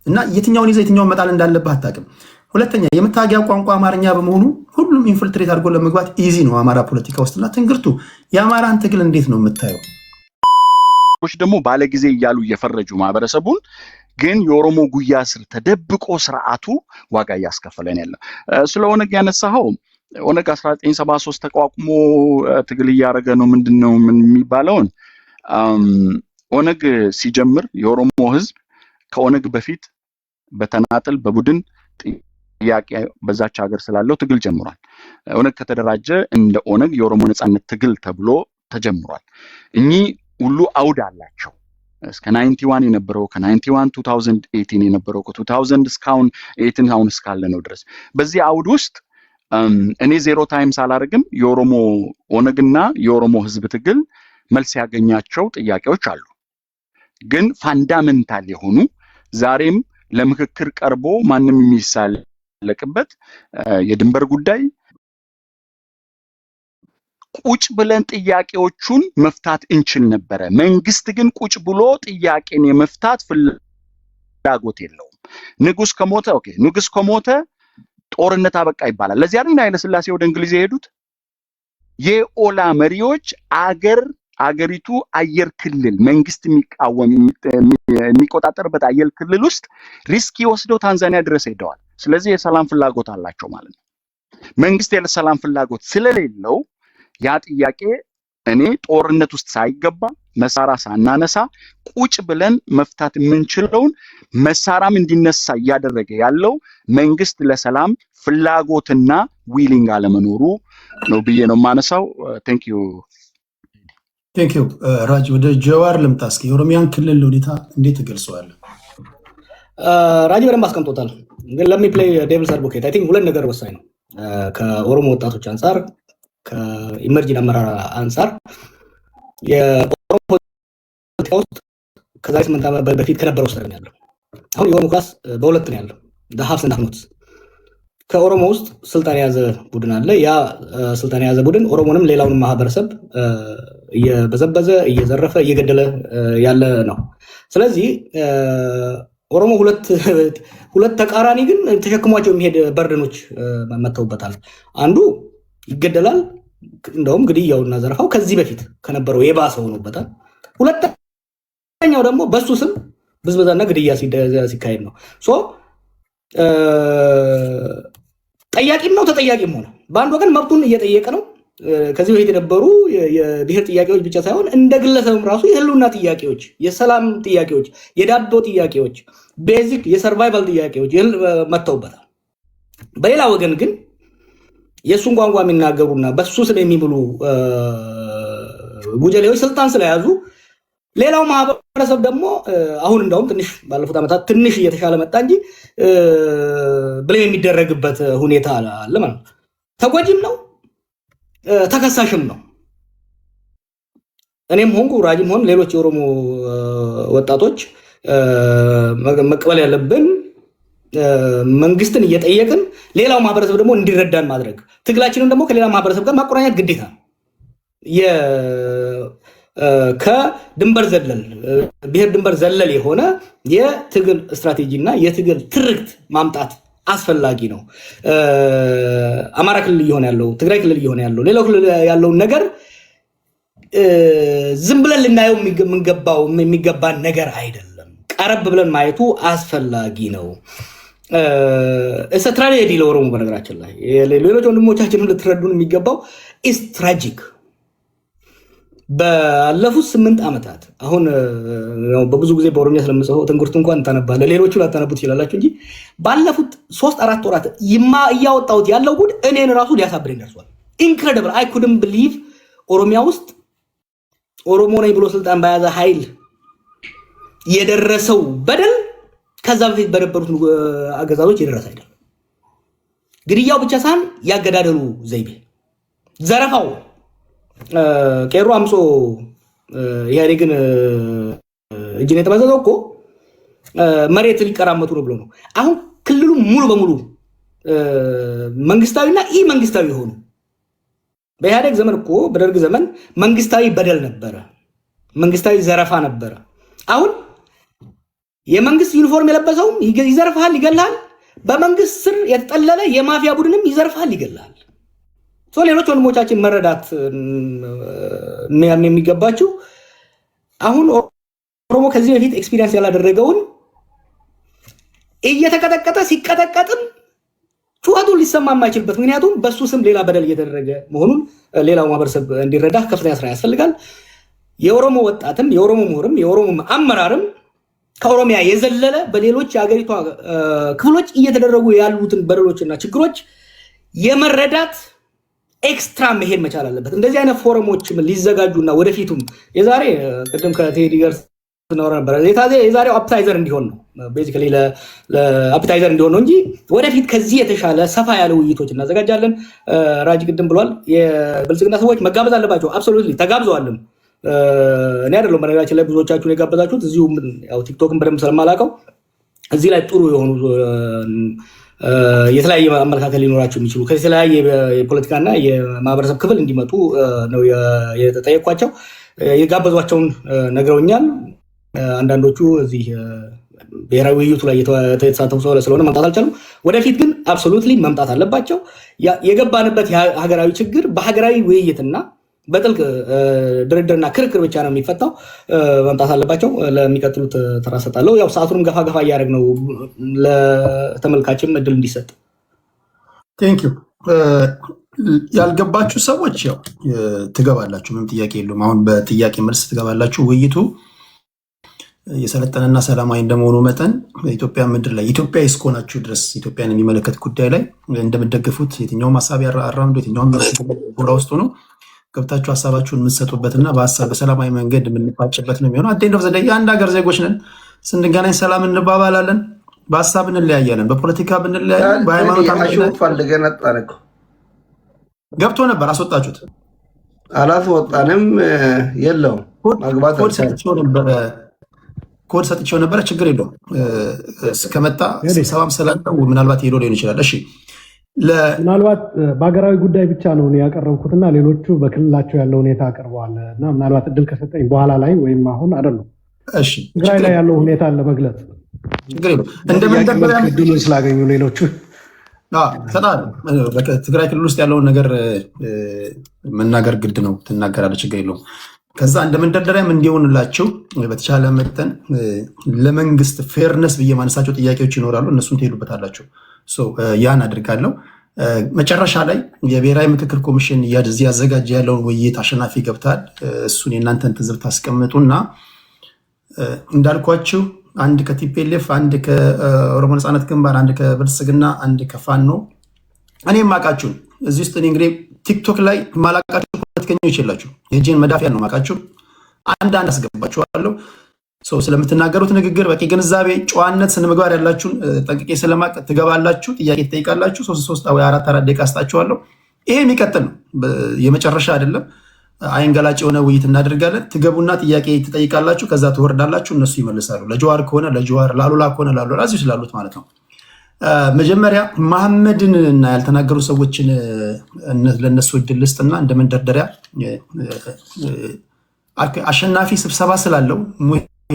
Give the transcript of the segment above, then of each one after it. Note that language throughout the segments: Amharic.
እና የትኛውን ይዘህ የትኛውን መጣል እንዳለብህ አታውቅም። ሁለተኛ የመታገያ ቋንቋ አማርኛ በመሆኑ ሁሉም ኢንፊልትሬት አድርጎ ለመግባት ኢዚ ነው አማራ ፖለቲካ ውስጥና ትንግርቱ የአማራን ትግል እንዴት ነው የምታየው? ደግሞ ባለጊዜ እያሉ እየፈረጁ ማህበረሰቡን ግን የኦሮሞ ጉያ ስር ተደብቆ ስርዓቱ ዋጋ እያስከፈለን ያለው ስለ ኦነግ ያነሳኸው ኦነግ 1973 ተቋቁሞ ትግል እያደረገ ነው ምንድነው የሚባለውን ኦነግ ሲጀምር የኦሮሞ ህዝብ ከኦነግ በፊት በተናጠል በቡድን ጥያቄ በዛች ሀገር ስላለው ትግል ጀምሯል። ኦነግ ከተደራጀ እንደ ኦነግ የኦሮሞ ነጻነት ትግል ተብሎ ተጀምሯል። እኚህ ሁሉ አውድ አላቸው። እስከ 91 የነበረው ከ91 2018 የነበረው ከ2000 እስካሁን 18 አሁን እስካለ ነው ድረስ በዚህ አውድ ውስጥ እኔ ዜሮ ታይምስ አላረግም የኦሮሞ ኦነግና የኦሮሞ ህዝብ ትግል መልስ ያገኛቸው ጥያቄዎች አሉ። ግን ፋንዳሜንታል የሆኑ ዛሬም ለምክክር ቀርቦ ማንንም የሚሳለቅበት የድንበር ጉዳይ ቁጭ ብለን ጥያቄዎቹን መፍታት እንችል ነበር። መንግስት ግን ቁጭ ብሎ ጥያቄን የመፍታት ፍላጎት የለውም። ንጉስ ከሞተ ኦኬ ንጉስ ከሞተ ጦርነት አበቃ ይባላል። ለዚህ አይደል ኃይለ ሥላሴ ወደ እንግሊዝ የሄዱት? የኦላ መሪዎች አገሪቱ አየር ክልል መንግስት የሚቆጣጠርበት አየር ክልል ውስጥ ሪስክ ወስደው ታንዛኒያ ድረስ ሄደዋል። ስለዚህ የሰላም ፍላጎት አላቸው ማለት ነው። መንግስት የሰላም ፍላጎት ስለሌለው ያ ጥያቄ እኔ ጦርነት ውስጥ ሳይገባ መሳራ ሳናነሳ ቁጭ ብለን መፍታት የምንችለውን መሳራም እንዲነሳ እያደረገ ያለው መንግስት ለሰላም ፍላጎትና ዊሊንግ አለመኖሩ ነው ብዬ ነው ማነሳው። ቴንክ ዩ ራጅ። ወደ ጀዋር ልምጣ እስኪ። የኦሮሚያን ክልል ሁኔታ እንዴት ትገልጸዋለህ? ራጅ በደንብ አስቀምጦታል። ግን ለሚ ፕሌይ ዴቪልስ አድቮኬት አይ ቲንክ ሁለት ነገር ወሳኝ ነው ከኦሮሞ ወጣቶች አንፃር ከኢመርጂን አመራር አንፃር የኦሮሞ ፖለቲካ ውስጥ ከዛሬ 8 ዓመት በፊት ከነበረው ውስጥ ነው ያለው። አሁን የኦሮሞ ክላስ በሁለት ነው ያለው ሀፍስ እና ሀፍኖት። ከኦሮሞ ውስጥ ስልጣን የያዘ ቡድን አለ። ያ ስልጣን የያዘ ቡድን ኦሮሞንም ሌላውንም ማህበረሰብ እየበዘበዘ እየዘረፈ እየገደለ ያለ ነው። ስለዚህ ኦሮሞ ሁለት ተቃራኒ ግን ተሸክሟቸው የሚሄድ በርደኖች መተውበታል። አንዱ ይገደላል። እንደውም ግድያውና ዘረፋው ከዚህ በፊት ከነበረው የባሰ ሆኖበታል። ሁለተኛው ደግሞ በሱ ስም ብዝበዛና ግድያ ሲካሄድ ነው። ጠያቂም ነው ተጠያቂም ሆነ በአንድ ወገን መብቱን እየጠየቀ ነው። ከዚህ በፊት የነበሩ የብሔር ጥያቄዎች ብቻ ሳይሆን እንደ ግለሰብም ራሱ የህልውና ጥያቄዎች፣ የሰላም ጥያቄዎች፣ የዳቦ ጥያቄዎች፣ ቤዚክ የሰርቫይቫል ጥያቄዎች መተውበታል። በሌላ ወገን ግን የሱን ቋንቋ የሚናገሩና በሱ ስም የሚብሉ ጉጀሌዎች ስልጣን ስለያዙ ሌላው ማህበረሰብ ደግሞ አሁን እንደውም ትንሽ ባለፉት ዓመታት ትንሽ እየተሻለ መጣ እንጂ ብለም የሚደረግበት ሁኔታ አለ ማለት ነው። ተጎጂም ነው ተከሳሽም ነው። እኔም ሆንኩ ራጅም ሆን ሌሎች የኦሮሞ ወጣቶች መቀበል ያለብን መንግስትን እየጠየቅን ሌላው ማህበረሰብ ደግሞ እንዲረዳን ማድረግ ትግላችንን ደግሞ ከሌላ ማህበረሰብ ጋር ማቆራኘት ግዴታ ነው። ከድንበር ዘለል ብሔር ድንበር ዘለል የሆነ የትግል ስትራቴጂና የትግል ትርክት ማምጣት አስፈላጊ ነው። አማራ ክልል እየሆነ ያለው፣ ትግራይ ክልል እየሆነ ያለው፣ ሌላው ክልል ያለውን ነገር ዝም ብለን ልናየው የሚገባን ነገር አይደለም። ቀረብ ብለን ማየቱ አስፈላጊ ነው። ትራጀዲ ለኦሮሞ በነገራችን ላይ ሌሎች ወንድሞቻችንን ልትረዱን የሚገባው ኢስ ትራጂክ። ባለፉት 8 ዓመታት አሁን በብዙ ጊዜ በኦሮሚያ ስለምጽፈው ትንግርቱ እንኳን ታነባለ ሌሎቹ ላታነቡት ይችላላችሁ እንጂ ባለፉት 3-4 ወራት እያወጣሁት ያለው ጉድ እኔን ራሱ ሊያሳብረኝ ደርሷል። ኢንክሬዲብል አይ ኩድንት ቢሊቭ ኦሮሚያ ውስጥ ኦሮሞ ነኝ ብሎ ስልጣን በያዘ ኃይል የደረሰው በደል ከዛ በፊት በነበሩት አገዛዞች የደረሰ አይደለም። ግድያው ብቻ ሳይሆን ያገዳደሉ ዘይቤ፣ ዘረፋው ቄሮ አምጾ ኢህአዴግን እጅን የተመዘዘው እኮ መሬት ሊቀራመቱ ነው ብሎ ነው። አሁን ክልሉ ሙሉ በሙሉ መንግስታዊና ኢ መንግስታዊ ሆኑ። በኢህአዴግ ዘመን እኮ በደርግ ዘመን መንግስታዊ በደል ነበረ፣ መንግስታዊ ዘረፋ ነበረ። አሁን የመንግስት ዩኒፎርም የለበሰው ይዘርፋል፣ ይገላል። በመንግስት ስር የተጠለለ የማፊያ ቡድንም ይዘርፋል፣ ይገላል። ሌሎች ወንድሞቻችን መረዳት የሚገባቸው አሁን ኦሮሞ ከዚህ በፊት ኤክስፒሪየንስ ያላደረገውን እየተቀጠቀጠ ሲቀጠቀጥም ጩኸቱን ሊሰማ የማይችልበት ምክንያቱም በሱ ስም ሌላ በደል እየተደረገ መሆኑን ሌላው ማህበረሰብ እንዲረዳ ከፍተኛ ስራ ያስፈልጋል። የኦሮሞ ወጣትም የኦሮሞ ምሁርም የኦሮሞ አመራርም ከኦሮሚያ የዘለለ በሌሎች የሀገሪቷ ክፍሎች እየተደረጉ ያሉትን በደሎችና ችግሮች የመረዳት ኤክስትራ መሄድ መቻል አለበት። እንደዚህ አይነት ፎረሞች ሊዘጋጁና ወደፊቱም የዛሬ ቅድም ከቴዲ ጋር ስናወራ ነበር የዛሬው አፕታይዘር እንዲሆን ነው ቤዚካሊ ለአፕታይዘር እንዲሆን ነው እንጂ ወደፊት ከዚህ የተሻለ ሰፋ ያለ ውይይቶች እናዘጋጃለን። ራጅ ቅድም ብሏል፣ የብልጽግና ሰዎች መጋበዝ አለባቸው። አብሶሉትሊ ተጋብዘዋልም። እኔ አይደለም በነገራችን ላይ ብዙዎቻችሁን የጋበዛችሁት እዚሁ ያው ቲክቶክን በደንብ ስለማላውቀው እዚህ ላይ ጥሩ የሆኑ የተለያየ አመለካከት ሊኖራቸው የሚችሉ ከተለያየ የፖለቲካና የማህበረሰብ ክፍል እንዲመጡ ነው የተጠየኳቸው። የጋበዟቸውን ነግረውኛል። አንዳንዶቹ እዚህ ብሔራዊ ውይይቱ ላይ የተሳተፉ ስለሆነ መምጣት አልቻሉም። ወደፊት ግን አብሶሉትሊ መምጣት አለባቸው። የገባንበት ሀገራዊ ችግር በሀገራዊ ውይይትና በጥልቅ ድርድርና ክርክር ብቻ ነው የሚፈታው። መምጣት አለባቸው። ለሚቀጥሉት ተራ ሰጣለሁ። ያው ሰዓቱንም ገፋ ገፋ እያደረግ ነው ለተመልካችም እድል እንዲሰጥ። ቴንክ ዩ። ያልገባችሁ ሰዎች ያው ትገባላችሁ፣ ምንም ጥያቄ የለውም። አሁን በጥያቄ መልስ ትገባላችሁ። ውይይቱ የሰለጠነና ሰላማዊ እንደመሆኑ መጠን በኢትዮጵያ ምድር ላይ ኢትዮጵያ እስከሆናችሁ ድረስ ኢትዮጵያን የሚመለከት ጉዳይ ላይ እንደምትደግፉት የትኛውም ሀሳብ አራምዶ የትኛውም ጎራ ውስጥ ሆኖ ገብታችሁ ሀሳባችሁን የምትሰጡበትና በሀሳብ በሰላማዊ መንገድ የምንፋጭበት ነው የሚሆነው። አት ኤንድ ኦፍ ዘ ዴይ የአንድ ሀገር ዜጎች ነን። ስንገናኝ ሰላም እንባባላለን። በሀሳብ እንለያያለን። በፖለቲካ ብንለያለን፣ በሃይማኖት ፈልገን አጣነው ገብቶ ነበር። አስወጣችሁት? አላስወጣንም። የለውም ማግባት ኮድ ሰጥቼው ነበረ። ችግር የለውም። እስከመጣ ስብሰባም ስላለው ምናልባት ሄዶ ሊሆን ይችላል። እሺ ምናልባት በሀገራዊ ጉዳይ ብቻ ነው ያቀረብኩትና ሌሎቹ በክልላቸው ያለው ሁኔታ አቅርበዋል እና ምናልባት እድል ከሰጠኝ በኋላ ላይ ወይም አሁን አይደለም ትግራይ ላይ ያለው ሁኔታ ለመግለጽ ችግር የለውም። እንደምንደበያ እድሉን ስላገኙ ሌሎቹ ትግራይ ክልል ውስጥ ያለውን ነገር መናገር ግድ ነው። ትናገራለህ፣ ችግር የለውም። ከዛ እንደ መንደርደሪያም እንዲሆንላቸው በተቻለ መጠን ለመንግስት ፌርነስ ብዬ ማነሳቸው ጥያቄዎች ይኖራሉ። እነሱን ትሄዱበታላችሁ። ያን አድርጋለሁ። መጨረሻ ላይ የብሔራዊ ምክክር ኮሚሽን እዚህ ያዘጋጀ ያለውን ውይይት አሸናፊ ገብታል። እሱን የእናንተን ትዝብት ታስቀምጡና እንዳልኳችሁ አንድ ከቲፒኤልኤፍ፣ አንድ ከኦሮሞ ነፃነት ግንባር፣ አንድ ከብልጽግና፣ አንድ ከፋኖ እኔ ማቃችሁን እዚህ ውስጥ እንግዲህ ቲክቶክ ላይ ማላቃችሁ ፖለቲከኞች የላችሁ። የእጄን መዳፊያ ነው ማቃችሁ። አንድ አስገባችኋለሁ። ስለምትናገሩት ንግግር በቂ ግንዛቤ፣ ጨዋነት፣ ስነምግባር ያላችሁን ጠንቅቄ ስለማቅ ትገባላችሁ፣ ጥያቄ ትጠይቃላችሁ። 3 ደቂቃ አስጣችኋለሁ። ይሄ የሚቀጥል ነው፣ የመጨረሻ አይደለም። አይንገላጭ የሆነ ውይይት እናደርጋለን። ትገቡና ጥያቄ ትጠይቃላችሁ፣ ከዛ ትወርዳላችሁ፣ እነሱ ይመልሳሉ። ለጀዋር ከሆነ ለጀዋር፣ ላሉላ ከሆነ ላሉላ፣ እዚሁ ስላሉት ማለት ነው። መጀመሪያ መሐመድን እና ያልተናገሩ ሰዎችን ለእነሱ እድል ልስጥና እንደ መንደርደሪያ አሸናፊ ስብሰባ ስላለው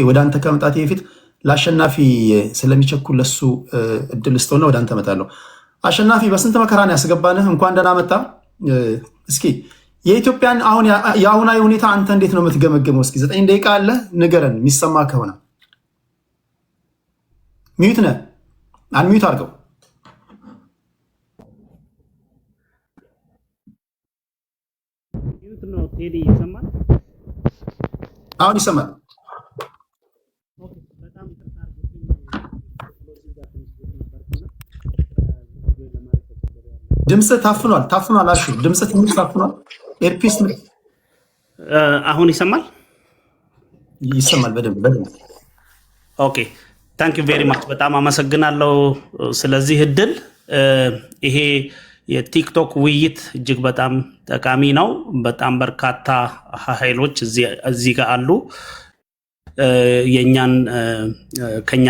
ወደ አንተ ከመምጣቴ በፊት ለአሸናፊ ስለሚቸኩል ለሱ እድል ልስጠውና ወደ አንተ እመጣለሁ። አሸናፊ በስንት መከራን ያስገባንህ፣ እንኳን ደህና መጣ። እስኪ የኢትዮጵያን የአሁናዊ ሁኔታ አንተ እንዴት ነው የምትገመገመው? እስኪ 9 ደቂቃ አለ፣ ንገረን የሚሰማ ከሆነ። ሚዩት ነህ፣ አንሚዩት አድርገው። አሁን ይሰማል። ድምፅ ታፍኗል። አሹ ድምፅ ትንሽ ታፍኗል። ኤርፒስ አሁን ይሰማል? ይሰማል በደንብ። ኦኬ ታንክ ዩ ቬሪ ማች። በጣም አመሰግናለሁ ስለዚህ እድል። ይሄ የቲክቶክ ውይይት እጅግ በጣም ጠቃሚ ነው። በጣም በርካታ ኃይሎች እዚህ ጋር አሉ። የኛን ከኛ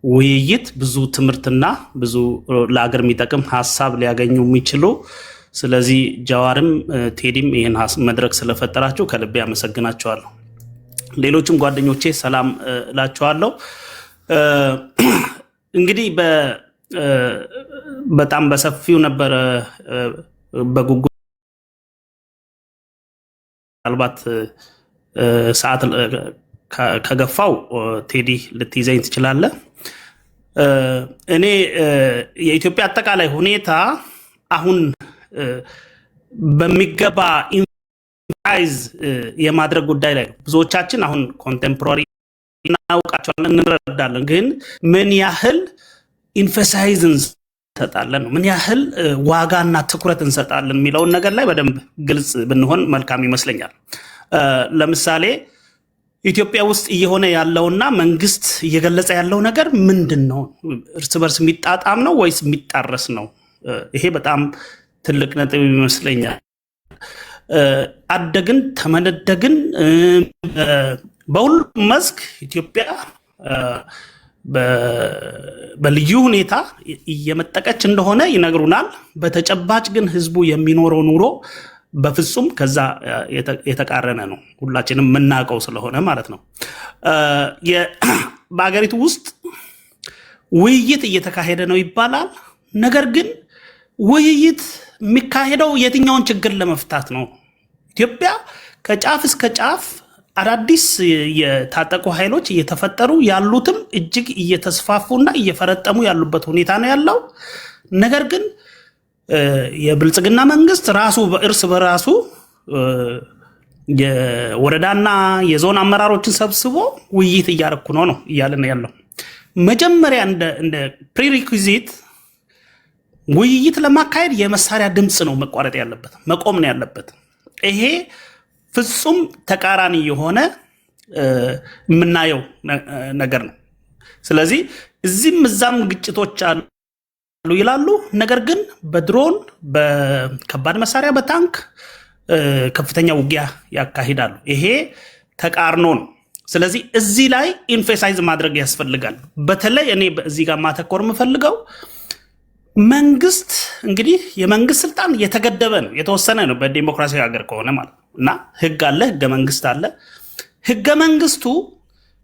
ውይይት ብዙ ትምህርትና ብዙ ለሀገር የሚጠቅም ሀሳብ ሊያገኙ የሚችሉ። ስለዚህ ጀዋርም ቴዲም ይህን መድረክ ስለፈጠራችሁ ከልቤ አመሰግናቸዋለሁ። ሌሎችም ጓደኞቼ ሰላም እላቸዋለሁ። እንግዲህ በጣም በሰፊው ነበረ በጉጉት ምናልባት ሰዓት ከገፋው ቴዲ ልትይዘኝ ትችላለህ። እኔ የኢትዮጵያ አጠቃላይ ሁኔታ አሁን በሚገባ ኢንፋይዝ የማድረግ ጉዳይ ላይ ብዙዎቻችን አሁን ኮንቴምፖራሪ እናውቃቸዋለን፣ እንረዳለን። ግን ምን ያህል ኢንፈሳይዝ እንሰጣለን ነው፣ ምን ያህል ዋጋና ትኩረት እንሰጣለን የሚለውን ነገር ላይ በደንብ ግልጽ ብንሆን መልካም ይመስለኛል። ለምሳሌ ኢትዮጵያ ውስጥ እየሆነ ያለውና መንግስት እየገለጸ ያለው ነገር ምንድን ነው? እርስ በርስ የሚጣጣም ነው ወይስ የሚጣረስ ነው? ይሄ በጣም ትልቅ ነጥብ ይመስለኛል። አደግን ተመነደግን በሁሉም መስክ ኢትዮጵያ በልዩ ሁኔታ እየመጠቀች እንደሆነ ይነግሩናል። በተጨባጭ ግን ህዝቡ የሚኖረው ኑሮ በፍጹም ከዛ የተቃረነ ነው። ሁላችንም የምናውቀው ስለሆነ ማለት ነው። በአገሪቱ ውስጥ ውይይት እየተካሄደ ነው ይባላል። ነገር ግን ውይይት የሚካሄደው የትኛውን ችግር ለመፍታት ነው? ኢትዮጵያ ከጫፍ እስከ ጫፍ አዳዲስ የታጠቁ ኃይሎች እየተፈጠሩ ያሉትም እጅግ እየተስፋፉና እየፈረጠሙ ያሉበት ሁኔታ ነው ያለው። ነገር ግን የብልጽግና መንግስት ራሱ እርስ በራሱ የወረዳና የዞን አመራሮችን ሰብስቦ ውይይት እያረኩ ነው እያለ ነው ያለው። መጀመሪያ እንደ ፕሪሪኩዚት ውይይት ለማካሄድ የመሳሪያ ድምፅ ነው መቋረጥ ያለበት፣ መቆም ነው ያለበት። ይሄ ፍጹም ተቃራኒ የሆነ የምናየው ነገር ነው። ስለዚህ እዚህም እዛም ግጭቶች አሉ ይላሉ። ነገር ግን በድሮን በከባድ መሳሪያ በታንክ ከፍተኛ ውጊያ ያካሂዳሉ። ይሄ ተቃርኖ ነው። ስለዚህ እዚህ ላይ ኢንፌሳይዝ ማድረግ ያስፈልጋል። በተለይ እኔ እዚህ ጋር ማተኮር የምፈልገው መንግስት እንግዲህ የመንግስት ስልጣን የተገደበ ነው፣ የተወሰነ ነው በዲሞክራሲያዊ ሀገር ከሆነ ማለት ነው። እና ህግ አለ፣ ህገ መንግስት አለ። ህገ መንግስቱ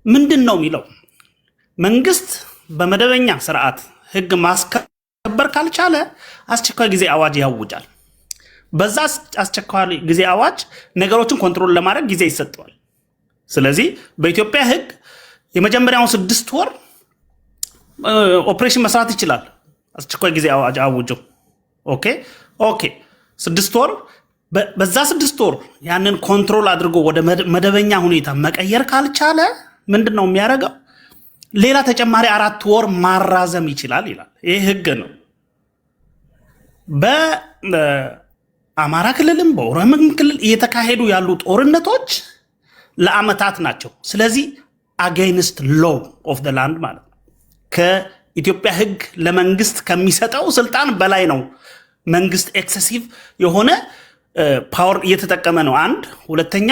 ምንድን ነው የሚለው? መንግስት በመደበኛ ስርዓት ህግ ማስከበር ካልቻለ አስቸኳይ ጊዜ አዋጅ ያውጃል። በዛ አስቸኳይ ጊዜ አዋጅ ነገሮችን ኮንትሮል ለማድረግ ጊዜ ይሰጠዋል። ስለዚህ በኢትዮጵያ ህግ የመጀመሪያውን 6 ወር ኦፕሬሽን መስራት ይችላል። አስቸኳይ ጊዜ አዋጅ አውጆ ኦኬ 6 ወር በዛ 6 ወር ያንን ኮንትሮል አድርጎ ወደ መደበኛ ሁኔታ መቀየር ካልቻለ ምንድን ነው የሚያደርገው? ሌላ ተጨማሪ 4 ወር ማራዘም ይችላል ይላል። ይህ ህግ ነው። በአማራ ክልልም በኦሮሚያ ክልል እየተካሄዱ ያሉ ጦርነቶች ለአመታት ናቸው። ስለዚህ አጌንስት ሎው ኦፍ ደ ላንድ ማለት ነው። ከኢትዮጵያ ህግ ለመንግስት ከሚሰጠው ስልጣን በላይ ነው። መንግስት ኤክሰሲቭ የሆነ ፓወር እየተጠቀመ ነው። አንድ ሁለተኛ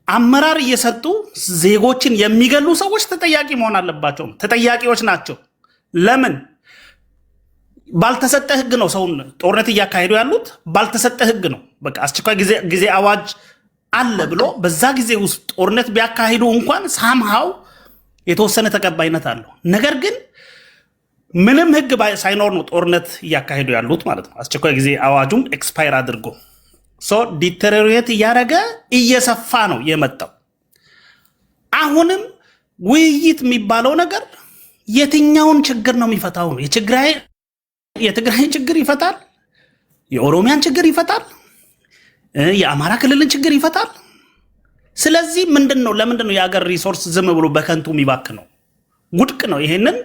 አመራር እየሰጡ ዜጎችን የሚገሉ ሰዎች ተጠያቂ መሆን አለባቸው። ተጠያቂዎች ናቸው። ለምን? ባልተሰጠ ህግ ነው ሰውን ጦርነት እያካሄዱ ያሉት። ባልተሰጠ ህግ ነው። በቃ አስቸኳይ ጊዜ አዋጅ አለ ብሎ በዛ ጊዜ ውስጥ ጦርነት ቢያካሂዱ እንኳን ሳምሃው የተወሰነ ተቀባይነት አለው። ነገር ግን ምንም ህግ ሳይኖር ነው ጦርነት እያካሄዱ ያሉት ማለት ነው። አስቸኳይ ጊዜ አዋጁም ኤክስፓየር አድርጎ ዲተሪዮሬት እያደረገ እየሰፋ ነው የመጣው። አሁንም ውይይት የሚባለው ነገር የትኛውን ችግር ነው የሚፈታው ነው? የትግራይን ችግር ይፈታል? የኦሮሚያን ችግር ይፈታል? የአማራ ክልልን ችግር ይፈታል? ስለዚህ ምንድን ነው ለምንድን ነው የሀገር ሪሶርስ ዝም ብሎ በከንቱ የሚባክ ነው? ውድቅ ነው። ይሄንን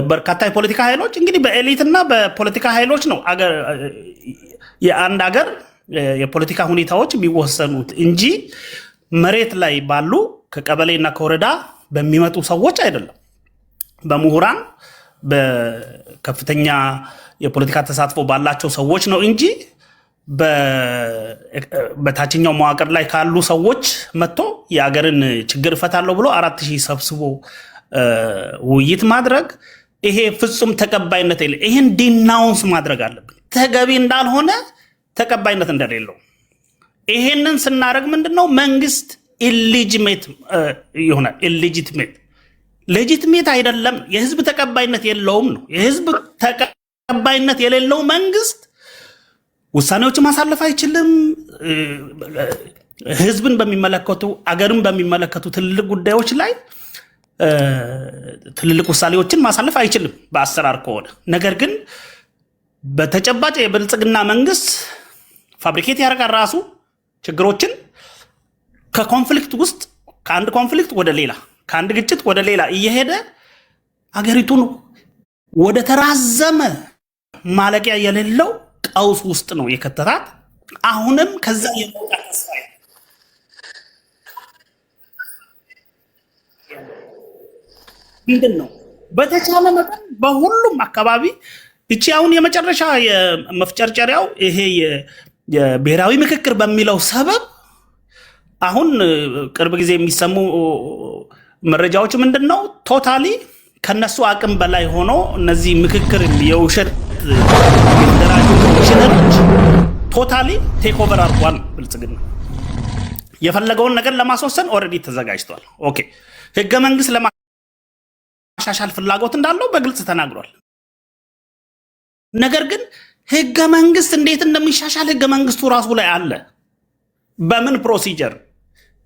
በርካታ የፖለቲካ ኃይሎች እንግዲህ በኤሊትና በፖለቲካ ኃይሎች ነው የአንድ ሀገር የፖለቲካ ሁኔታዎች የሚወሰኑት እንጂ መሬት ላይ ባሉ ከቀበሌና ከወረዳ በሚመጡ ሰዎች አይደለም። በምሁራን በከፍተኛ የፖለቲካ ተሳትፎ ባላቸው ሰዎች ነው እንጂ በታችኛው መዋቅር ላይ ካሉ ሰዎች መጥቶ የአገርን ችግር እፈታለሁ ብሎ 4000 ሰብስቦ ውይይት ማድረግ ይሄ ፍጹም ተቀባይነት የለ። ይሄን ዲናውንስ ማድረግ አለብን፣ ተገቢ እንዳልሆነ ተቀባይነት እንደሌለው። ይሄንን ስናደርግ ምንድነው መንግስት ኢሊጂሜት ይሆናል። ኢሊጂቲሜት ሌጂትሜት አይደለም፣ የህዝብ ተቀባይነት የለውም ነው። የህዝብ ተቀባይነት የሌለው መንግስት ውሳኔዎችን ማሳለፍ አይችልም። ህዝብን በሚመለከቱ አገርን በሚመለከቱ ትልልቅ ጉዳዮች ላይ ትልልቅ ውሳኔዎችን ማሳለፍ አይችልም በአሰራር ከሆነ። ነገር ግን በተጨባጭ የብልጽግና መንግስት ፋብሪኬት ያደርጋል ራሱ ችግሮችን ከኮንፍሊክት ውስጥ ከአንድ ኮንፍሊክት ወደ ሌላ ከአንድ ግጭት ወደ ሌላ እየሄደ አገሪቱን ወደ ተራዘመ ማለቂያ የሌለው ቀውስ ውስጥ ነው የከተታት። አሁንም ከዛ የመውጣት ተስፋ ምንድን ነው? በተቻለ መጠን በሁሉም አካባቢ እቺ አሁን የመጨረሻ የመፍጨርጨሪያው ይሄ የብሔራዊ ምክክር በሚለው ሰበብ አሁን ቅርብ ጊዜ የሚሰሙ መረጃዎች ምንድን ነው? ቶታሊ ከነሱ አቅም በላይ ሆኖ እነዚህ ምክክር የውሸት የተደራጁ ኮሚሽነሮች ቶታሊ ቴክ ኦቨር አድርጓል። ብልጽግና የፈለገውን ነገር ለማስወሰን ኦልሬዲ ተዘጋጅቷል። ኦኬ፣ ህገ መንግስት ለማሻሻል ፍላጎት እንዳለው በግልጽ ተናግሯል። ነገር ግን ህገ መንግስት እንዴት እንደሚሻሻል ህገ መንግስቱ ራሱ ላይ አለ። በምን ፕሮሲጀር?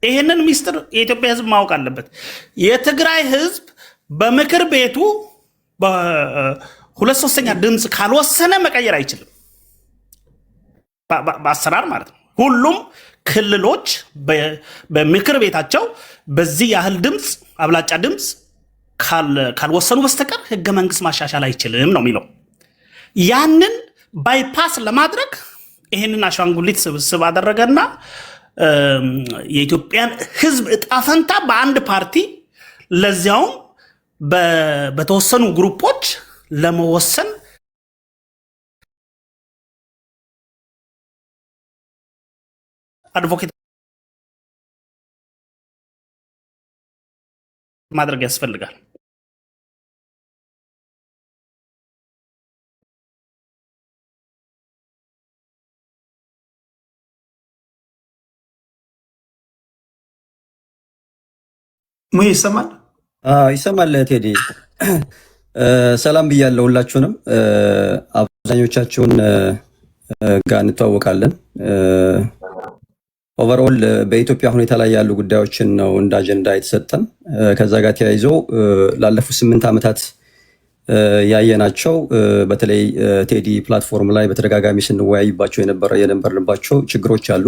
ይሄንን ሚስጥር የኢትዮጵያ ህዝብ ማወቅ አለበት። የትግራይ ህዝብ በምክር ቤቱ በ2/3 ድምፅ ካልወሰነ መቀየር አይችልም። በአሰራር ማለት ነው። ሁሉም ክልሎች በምክር ቤታቸው በዚህ ያህል ድምፅ አብላጫ ድምፅ ካልወሰኑ በስተቀር ህገ መንግስት ማሻሻል አይችልም ነው የሚለው። ያንን ባይፓስ ለማድረግ ይህንን አሻንጉሊት ስብስብ አደረገና የኢትዮጵያን ህዝብ እጣ ፈንታ በአንድ ፓርቲ ለዚያውም በተወሰኑ ግሩፖች ለመወሰን አድቮኬት ማድረግ ያስፈልጋል። ሙይ ይሰማል? ይሰማል ቴዲ። ሰላም ብያለሁ ሁላችሁንም። አብዛኞቻችሁን ጋር እንተዋወቃለን። ኦቨርኦል በኢትዮጵያ ሁኔታ ላይ ያሉ ጉዳዮችን ነው እንደ አጀንዳ የተሰጠን። ከዛ ጋር ተያይዞ ላለፉት 8 ዓመታት ያየናቸው በተለይ ቴዲ ፕላትፎርም ላይ በተደጋጋሚ ስንወያይባቸው የነበርንባቸው ችግሮች አሉ።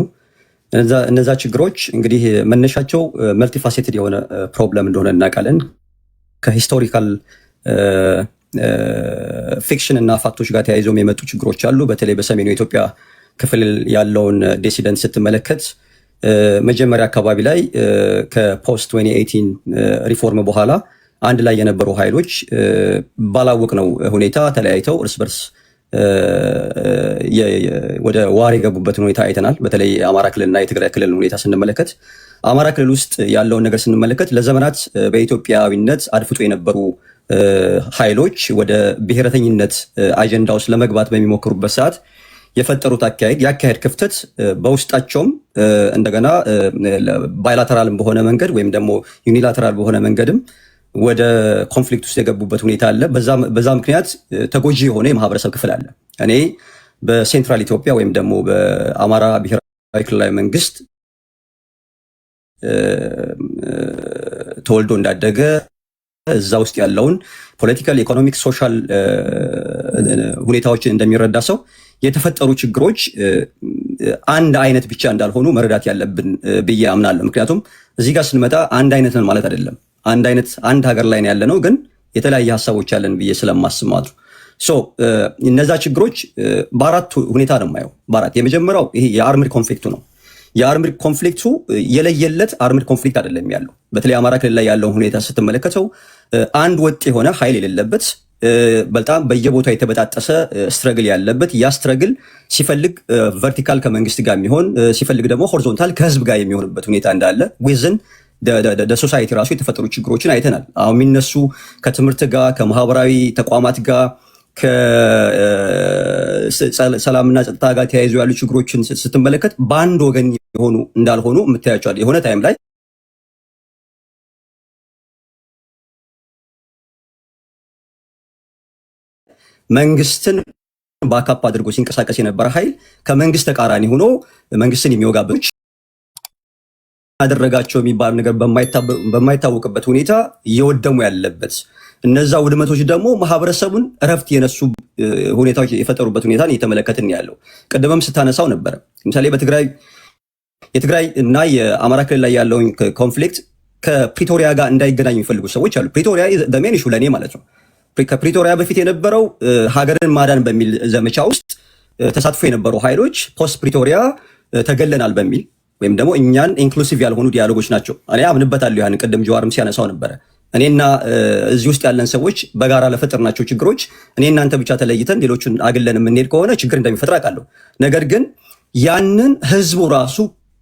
እነዛ ችግሮች እንግዲህ መነሻቸው መልቲፋሴትድ የሆነ ፕሮብለም እንደሆነ እናውቃለን። ከሂስቶሪካል ፊክሽን እና ፋክቶች ጋር ተያይዘው የመጡ ችግሮች አሉ። በተለይ በሰሜኑ የኢትዮጵያ ክፍል ያለውን ዲሲደንት ስትመለከት መጀመሪያ አካባቢ ላይ ከፖስት 2018 ሪፎርም በኋላ አንድ ላይ የነበሩ ኃይሎች ባላወቅነው ሁኔታ ተለያይተው እርስ በርስ ወደ ዋር የገቡበትን ሁኔታ አይተናል። በተለይ የአማራ ክልልና የትግራይ ክልል ሁኔታ ስንመለከት አማራ ክልል ውስጥ ያለውን ነገር ስንመለከት ለዘመናት በኢትዮጵያዊነት አድፍጦ የነበሩ ኃይሎች ወደ ብሔረተኝነት አጀንዳ ውስጥ ለመግባት በሚሞክሩበት ሰዓት የፈጠሩት የአካሄድ ክፍተት በውስጣቸውም እንደገና ባይላተራልም በሆነ መንገድ ወይም ደግሞ ዩኒላተራል በሆነ መንገድም ወደ ኮንፍሊክት ውስጥ የገቡበት ሁኔታ አለ። በዛ ምክንያት ተጎጂ የሆነ የማህበረሰብ ክፍል አለ። እኔ በሴንትራል ኢትዮጵያ ወይም ደግሞ በአማራ ብሔራዊ ክልላዊ መንግስት ተወልዶ እንዳደገ እዛ ውስጥ ያለውን ፖለቲካል፣ ኢኮኖሚክ፣ ሶሻል ሁኔታዎችን እንደሚረዳ ሰው የተፈጠሩ ችግሮች አንድ አይነት ብቻ እንዳልሆኑ መረዳት ያለብን ብዬ አምናለሁ። ምክንያቱም እዚህ ጋር ስንመጣ አንድ አይነት ነን ማለት አይደለም። አንድ ሀገር ላይ ነው ያለነው፣ ግን የተለያየ ሀሳቦች ያለን ብዬ ስለማስብ ማለት ነው። እነዛ ችግሮች በአራት ሁኔታ ነው የማየው። የመጀመሪያው ይሄ የአርምድ ኮንፍሊክቱ ነው። የአርምድ ኮንፍሊክቱ የለየለት አርምድ ኮንፍሊክት አይደለም ያለው። በተለይ አማራ ክልል ላይ ያለውን ሁኔታ ስትመለከተው አንድ ወጥ የሆነ ኃይል የሌለበት በጣም በየቦታው የተበጣጠሰ ስትረግል ያለበት፣ ያ ስትረግል ሲፈልግ ቨርቲካል ከመንግስት ጋር የሚሆን ሲፈልግ ደግሞ ሆሪዞንታል ከህዝብ ጋር የሚሆንበት ሁኔታ እንዳለ ዊዝን ሶሳይቲ ራሱ የተፈጠሩ ችግሮችን አይተናል። አሁን የሚነሱ ከትምህርት ጋር ከማህበራዊ ተቋማት ጋር ከሰላምና ጸጥታ ጋር ተያይዞ ያሉ ችግሮችን ስትመለከት በአንድ ወገን የሆኑ እንዳልሆኑ የምታያቸዋል። የሆነ ታይም ላይ መንግስትን ባካፕ አድርጎ ሲንቀሳቀስ የነበረ ኃይል ከመንግስት ተቃራኒ ሆኖ መንግስትን የሚወጋበት ያደረጋቸው የሚባል ነገር በማይታወቅበት ሁኔታ እየወደሙ ያለበት እነዛ ውድመቶች ደግሞ ማህበረሰቡን እረፍት የነሱ ሁኔታዎች የፈጠሩበት ሁኔታ እየተመለከትን ያለው ቅድምም ስታነሳው ነበረ። ለምሳሌ የትግራይ እና የአማራ ክልል ላይ ያለውን ኮንፍሊክት ከፕሪቶሪያ ጋር እንዳይገናኝ የሚፈልጉ ሰዎች አሉ። ፕሪቶሪያ ሜን ኢሹ ለእኔ ማለት ነው። ከፕሪቶሪያ በፊት የነበረው ሀገርን ማዳን በሚል ዘመቻ ውስጥ ተሳትፎ የነበሩ ኃይሎች ፖስት ፕሪቶሪያ ተገለናል በሚል ወይም ደግሞ እኛን ኢንክሉሲቭ ያልሆኑ ዲያሎጎች ናቸው። እኔ አምንበታለሁ። ያን ቅድም ጀዋርም ሲያነሳው ነበረ። እኔና እዚህ ውስጥ ያለን ሰዎች በጋራ ለፈጠርናቸው ችግሮች እኔ እናንተ ብቻ ተለይተን ሌሎቹን አግለን የምንሄድ ከሆነ ችግር እንደሚፈጥር አውቃለሁ። ነገር ግን ያንን ህዝቡ ራሱ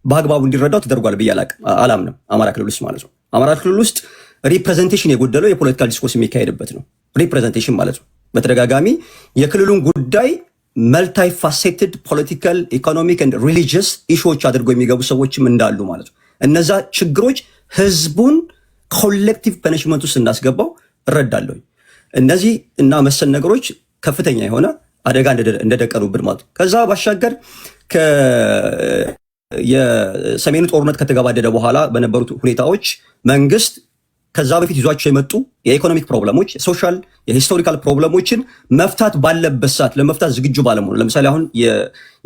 በአግባቡ እንዲረዳው ተደርጓል ብዬ አላምንም። አማራ ክልል ውስጥ ማለት ነው። አማራ ክልል ውስጥ ሪፕሬዘንቴሽን የጎደለው የፖለቲካል ዲስኮርስ የሚካሄድበት ነው። ሪፕሬዘንቴሽን ማለት ነው በተደጋጋሚ የክልሉን ጉዳይ መልታይ ፋሴትድ ፖለቲካል ኢኮኖሚክ ኤንድ ሪሊጂየስ ኢሹዎች አድርገው የሚገቡ ሰዎችም እንዳሉ ማለት ነው። እነዛ ችግሮች ህዝቡን ኮሌክቲቭ ፐኒሽመንት ውስጥ እንዳስገባው እረዳለሁ። እነዚህ እና መሰል ነገሮች ከፍተኛ የሆነ አደጋ እንደደቀኑብን ማለት ነው። ከዛ ባሻገር የሰሜኑ ጦርነት ከተገባደደ በኋላ በነበሩት ሁኔታዎች መንግስት ከዛ በፊት ይዟቸው የመጡ የኢኮኖሚክ ፕሮብለሞች፣ ሶሻል የሂስቶሪካል ፕሮብለሞችን መፍታት ባለበት ሰዓት ለመፍታት ዝግጁ ባለመሆኑ፣ ለምሳሌ አሁን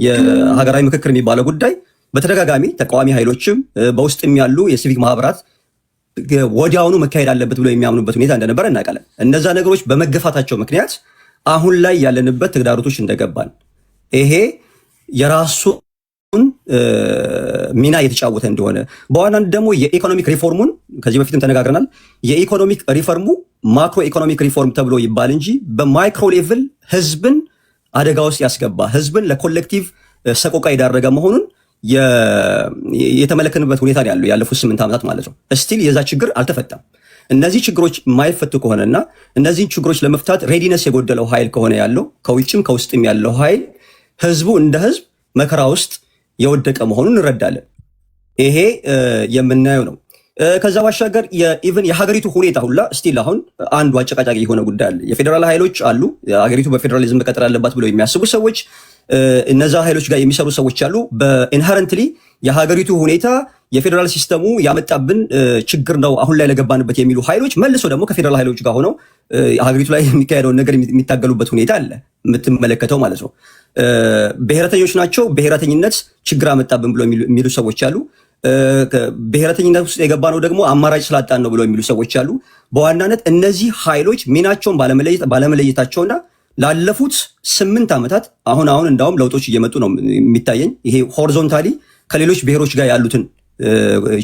የሀገራዊ ምክክር የሚባለው ጉዳይ በተደጋጋሚ ተቃዋሚ ኃይሎችም በውስጥም ያሉ የሲቪክ ማህበራት ወዲያውኑ መካሄድ አለበት ብሎ የሚያምኑበት ሁኔታ እንደነበረ እናውቃለን። እነዛ ነገሮች በመገፋታቸው ምክንያት አሁን ላይ ያለንበት ተግዳሮቶች እንደገባን ይሄ የራሱን ሚና እየተጫወተ እንደሆነ በዋናነት ደግሞ የኢኮኖሚክ ሪፎርሙን ከዚህ በፊትም ተነጋግረናል። የኢኮኖሚክ ሪፎርሙ ማክሮ ኢኮኖሚክ ሪፎርም ተብሎ ይባል እንጂ በማይክሮ ሌቭል ህዝብን አደጋ ውስጥ ያስገባ ህዝብን ለኮሌክቲቭ ሰቆቃ የዳረገ መሆኑን የተመለከትንበት ሁኔታ ያለው ያለፉት 8 ዓመታት ማለት ነው። እስቲል የዛ ችግር አልተፈታም። እነዚህ ችግሮች የማይፈቱ ከሆነና እነዚህን ችግሮች ለመፍታት ሬዲነስ የጎደለው ኃይል ከሆነ ያለው ከውጭም ከውስጥም ያለው ኃይል ህዝቡ እንደ ህዝብ መከራ ውስጥ የወደቀ መሆኑን እንረዳለን። ይሄ የምናየው ነው። ከዛ ባሻገር ኢቭን የሀገሪቱ ሁኔታ ሁላ ስቲል አሁን አንዱ አጨቃጫቂ የሆነ ጉዳይ አለ። የፌዴራል ኃይሎች አሉ። ሀገሪቱ በፌዴራሊዝም መቀጠል አለባት ብለው የሚያስቡ ሰዎች፣ እነዛ ኃይሎች ጋር የሚሰሩ ሰዎች አሉ። በኢንሄረንትሊ የሀገሪቱ ሁኔታ የፌዴራል ሲስተሙ ያመጣብን ችግር ነው አሁን ላይ ለገባንበት የሚሉ ኃይሎች መልሶ ደግሞ ከፌዴራል ኃይሎች ጋር ሆነው ሀገሪቱ ላይ የሚካሄደውን ነገር የሚታገሉበት ሁኔታ አለ የምትመለከተው ማለት ነው። ብሔረተኞች ናቸው፣ ብሔረተኝነት ችግር አመጣብን ብሎ የሚሉ ሰዎች አሉ። ብሔረተኝነት ውስጥ የገባ ነው ደግሞ አማራጭ ስላጣን ነው ብሎ የሚሉ ሰዎች አሉ። በዋናነት እነዚህ ኃይሎች ሚናቸውን ባለመለየታቸውና ላለፉት 8 ዓመታት አሁን እንዳውም ለውጦች እየመጡ ነው የሚታየኝ። ይሄ ሆሪዞንታሊ ከሌሎች ብሔሮች ጋር ያሉትን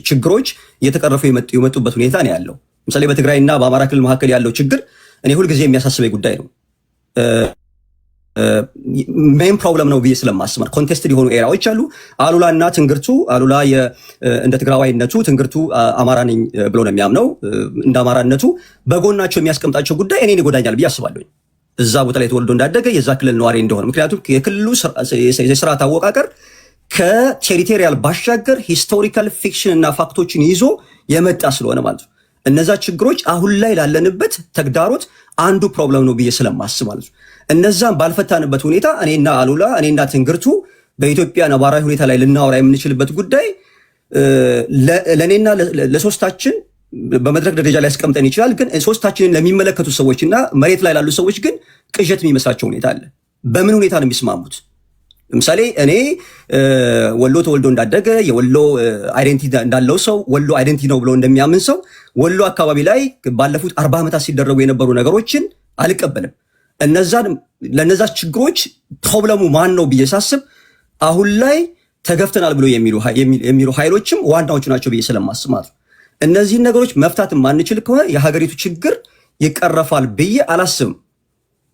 ችግሮች እየተቀረፉ የመጡበት ሁኔታ ነው ያለው። ለምሳሌ በትግራይና በአማራ ክልል መካከል ያለው ችግር እኔ ሁልጊዜ የሚያሳስበኝ ጉዳይ ነው። ሜን ፕሮብለም ነው ብዬ ስለማስብ ኮንቴስትድ የሆኑ ኤራዎች አሉ። አሉላና ትንግርቱ አሉላ እንደ ትግራዋይነቱ ትንግርቱ አማራ ነኝ ብሎ ነው የሚያምነው። እንደ አማራነቱ በጎናቸው የሚያስቀምጣቸው ጉዳይ እኔን ይጎዳኛል ብዬ አስባለሁ። እዛ ቦታ ላይ ተወልዶ እንዳደገ የዛ ክልል ነዋሪ እንደሆነ፣ ምክንያቱም የክልሉ የስርዓት አወቃቀር ከቴሪቶሪያል ባሻገር ሂስቶሪካል ፊክሽን እና ፋክቶችን ይዞ የመጣ ስለሆነ ማለት ነው። እነዛ ችግሮች አሁን ላይ ላለንበት ተግዳሮት አንዱ ፕሮብለም ነው ብዬ ስለማስብ ማለት ነው። እነዛም ባልፈታንበት ሁኔታ እኔና አሉላ እኔና ትንግርቱ በኢትዮጵያ ነባራዊ ሁኔታ ላይ ልናወራ የምንችልበት ጉዳይ ለእኔና ለሶስታችን በመድረክ ደረጃ ላይ ያስቀምጠን ይችላል። ግን ሶስታችንን ለሚመለከቱ ሰዎችና መሬት ላይ ላሉ ሰዎች ግን ቅዠት የሚመስላቸው ሁኔታ አለ። በምን ሁኔታ ነው የሚስማሙት? ለምሳሌ እኔ ወሎ ተወልዶ እንዳደገ የወሎ አይዴንቲቲ እንዳለው ሰው ወሎ አይዴንቲቲ ነው ብሎ እንደሚያምን ሰው ወሎ አካባቢ ላይ ባለፉት 40 ዓመታት ሲደረጉ የነበሩ ነገሮችን አልቀበልም። ለነዛ ችግሮች ፕሮብለሙ ማን ነው ብዬ ሳስብ አሁን ላይ ተገፍተናል ብሎ የሚሉ ኃይሎችም ዋናዎቹ ናቸው ብዬ ስለማስብ ማለት ነው። እነዚህን ነገሮች መፍታት ማንችል ከሆነ የሀገሪቱ ችግር ይቀረፋል ብዬ አላስብም።